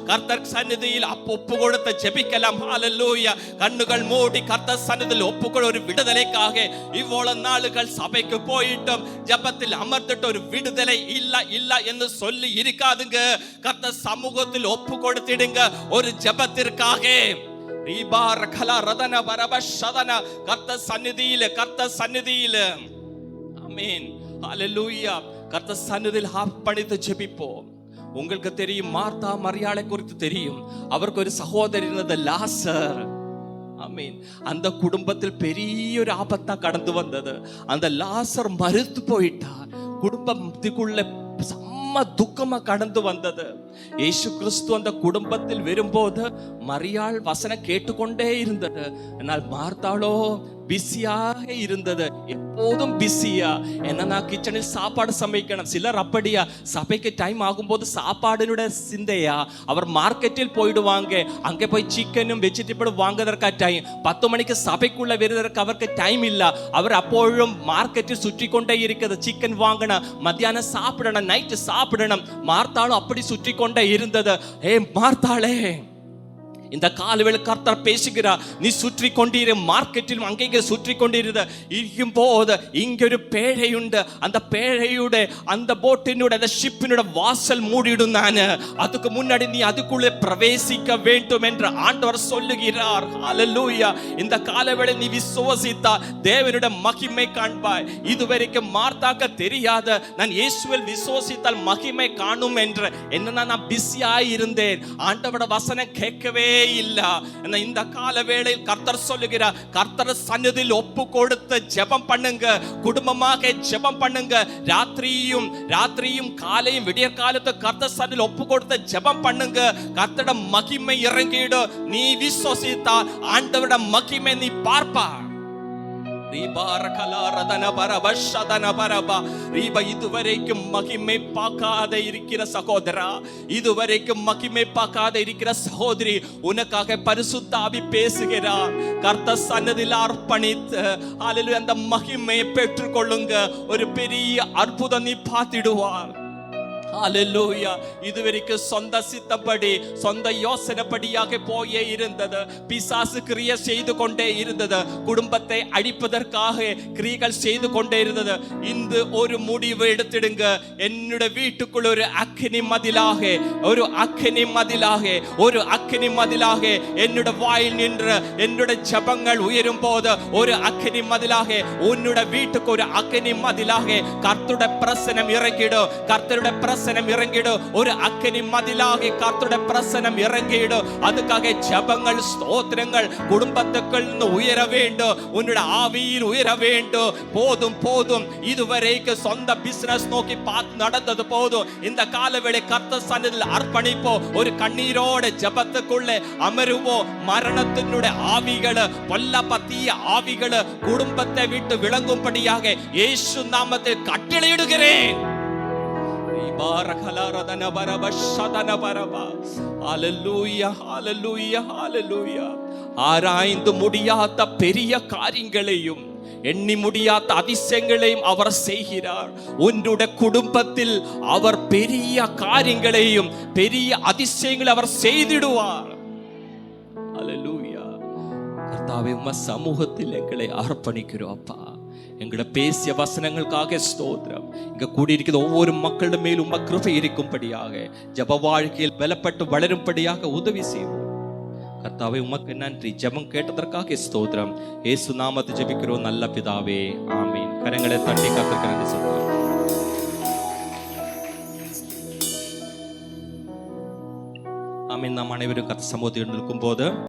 கர்த்தர் சந்நிதியில் ஒப்பு கொடுத்து ஜெபிக்கலாம். ஹல்லேலூயா. கண்ணுகள் மூடி கர்த்தர் சந்நிதியில் ஒப்புக்கொடு. ஒரு விடுதலைக்காக இவ்வளவு நாளுகள் சபைக்கு போயிட்டோம், ஜெபத்தில் அமர்ந்துட்டு ஒரு விடுதலை இல்ல என்று சொல்லி இருக்காதுங்க. கர்த்தர் சமூகத்தில் ஒப்பு கொடுத்திடுங்க ஒரு ஜெபத்திற்காக. கர்த்தர் சந்நிதியில் ஆமென். ஹல்லேலூயா. கர்த்தர் சந்நிதியில் அர்ப்பணித்து ஜெபிப்போம். உங்களுக்கு தெரியும், மார்த்தா மரியாளை குறித்து தெரியும். அவருக்கு ஒரு சகோதரி இருந்தது, லாசர். ஆமென். அந்த குடும்பத்தில் பெரிய ஒரு ஆபத்தா கடந்து வந்தது. அந்த லாசர் மரித்து போயிட்டார். குடும்பத்துக்குள்ள செம்ம துக்கமா கடந்து வந்தது. இயேசு கிறிஸ்து அந்த குடும்பத்தில் வரும்போது மரியாள் வசனம் கேட்டுக்கொண்டே இருந்தது. ஆனால் மார்த்தாளோ பிஸியாக இருந்தது. எப்போதும் பிஸியா. என்னன்னா கிச்சனில் சாப்பாடு சமைக்கணும். சிலர் அப்படியா, சபைக்கு டைம் ஆகும்போது சாப்பாடுனுடைய சிந்தையா அவர் மார்க்கெட்டில் போயிடுவாங்க. அங்கே போய் சிக்கனும் வெஜிடபிளும் வாங்குவதற்கா டைம். 10 மணிக்கு சபைக்குள்ள வருவதற்கு அவருக்கு டைம் இல்ல. அவர் அப்பொழுதும் மார்க்கெட்டில் சுற்றி கொண்டே இருக்கிறது. சிக்கன் வாங்கணும், மத்தியானம் சாப்பிடணும், நைட்டு சாப்பிடணும். மார்த்தாளும் அப்படி சுற்றி கொண்டே இருந்தது. ஏ மார்த்தாளே, இந்த காலவேளை கர்த்தர் பேசுகிறார். நீ சுற்றி கொண்டிரு, மார்க்கெட்டில் அங்கே சுற்றி கொண்டிருக்கும் போது இங்க ஒரு பேழையுண்டு. அந்த பேழையுடைய அந்த போட்டினுடைய அந்த ஷிப்பினுடைய வாசல் மூடிடும். நான் அதுக்கு முன்னாடி நீ அதுக்குள்ளே பிரவேசிக்க வேண்டும் என்று ஆண்டவர் சொல்லுகிறார். ஹல்லேலூயா. இந்த காலவேளை நீ விசுவாசித்தா தேவனுடைய மகிமை காண்பாய். இதுவரைக்கும் மார்த்தாக்க தெரியாத, நான் இயேசுவில் விசுவாசித்தால் மகிமை காணும் என்று என்ன நான் பிஸியாய் இருந்தேன். ஆண்டவரோட வசனம் கேட்கவே இல்ல. இந்த கால வேளையில் கர்த்தர் சொல்லுகிறார், கர்த்தர் சந்நிதியில் ஒப்பு கொடுத்து ஜெபம் பண்ணுங்க. குடும்பமாக ஜெபம் பண்ணுங்க. ராத்திரியும் காலையும் விடிய காலத்து கர்த்தர் சந்நிதியில் ஒப்பு கொடுத்து ஜெபம் பண்ணுங்க. கர்த்தரோட மகிமை இறங்கிடும். நீ விசுவாசித்தா ஆண்டவரோட மகிமை நீ பார்ப்பா. இதுவரைக்கும் மகிமை பார்க்காத இருக்கிற சகோதரா, இதுவரைக்கும் மகிமை பார்க்காத இருக்கிற சகோதரி, உனக்காக பரிசுத்த ஆவி பேசுகிறார். கர்த்தர் சந்நிதியில் அர்ப்பணித்து அந்த மகிமையை பெற்றுக் கொள்ளுங்க. ஒரு பெரிய அற்புதம் நீ பார்த்திடுவார். ஹல்லேலூயா. இதுவரைக்கும் சொந்த சித்தப்படி, சொந்த யோசனைப்படியாக போயே இருந்தது. பிசாசு கிரியை செய்து கொண்டே இருந்தது. குடும்பத்தை அழிப்பதற்காக கிரியைகள் செய்து கொண்டே இருந்தது. இந்த ஒரு முடிவு எடுத்திடுங்க. என்னுடைய வீட்டுக்குள் ஒரு அக்கினி மதிலாக, என்னுடைய வாயில் நின்று என்னுடைய ஜெபங்கள் உயரும் போது ஒரு அக்கினி மதிலாக, உன்னுடைய வீட்டுக்கு ஒரு அக்கினி மதிலாக கர்த்தருடைய பிரசன்னம் இறங்கிடும். கர்த்தருடைய பிரசன்னம் இறங்கிடும். ஒரு அக்கினி மதிலாக கர்த்தருடைய பிரசன்னம் இறங்கிடும். அதுக்காக ஜெபங்கள், ஸ்தோத்திரங்கள் குடும்பத்துக்குள் உயர வேண்டும். உன்னுடைய ஆவியில் உயர வேண்டும். போதும். இதுவரைக்கும் சொந்த பிசினஸ் நோக்கி பார்த்து நடந்தது போதும். இந்த காலவேளை கர்த்தர் சந்நிதியில் அர்ப்பணிப்போம். ஒரு கண்ணீரோட ஜெபத்துக்குள்ளே அமருவோம். மரணத்தினுடைய ஆவிகள், பொல்லாப்பத்திய ஆவிகள் குடும்பத்தை விட்டு விளங்கும்படியாக இயேசு நாமத்தில் கட்டளையிடுகிறேன். ஆராய்ந்து முடியாத பெரிய காரியங்களையும் எண்ணி முடியாத அதிசயங்களையும் அவர் செய்கிறார். உன்னுடைய குடும்பத்தில் அவர் பெரிய காரியங்களையும் பெரிய அதிசயங்களை அவர் செய்திடுவார். ஹல்லேலூயா. கர்த்தாவே, உம்மை சமூகத்தில் எங்களை அர்ப்பணிக்கிறோம் அப்பா. எங்களை பேசிய வசனங்களுக்காக ஸ்தோத்திரம். இங்க கூடியிருக்கிற ஒவ்வொரு மக்களிடம் மேலும் உம்மை கிருபை இருக்கும்படியாக, ஜெப வாழ்க்கையில் பலப்பட்டு வளரும்படியாக உதவி செய்வோம். கர்த்தாவே, உமக்கு நன்றி. ஜெபம் கேட்டதற்காக ஸ்தோத்திரம். இயேசு நாமத்தில் ஜெபிக்கிறோம் நல்ல பிதாவே, ஆமீன். கரங்களை தட்டி கர்த்தருக்கு நன்றி சொல்லுவோம். ஆமீன். நாம் அனைவரும் கர்த்தர் சமூகத்தில் இருக்கும் போது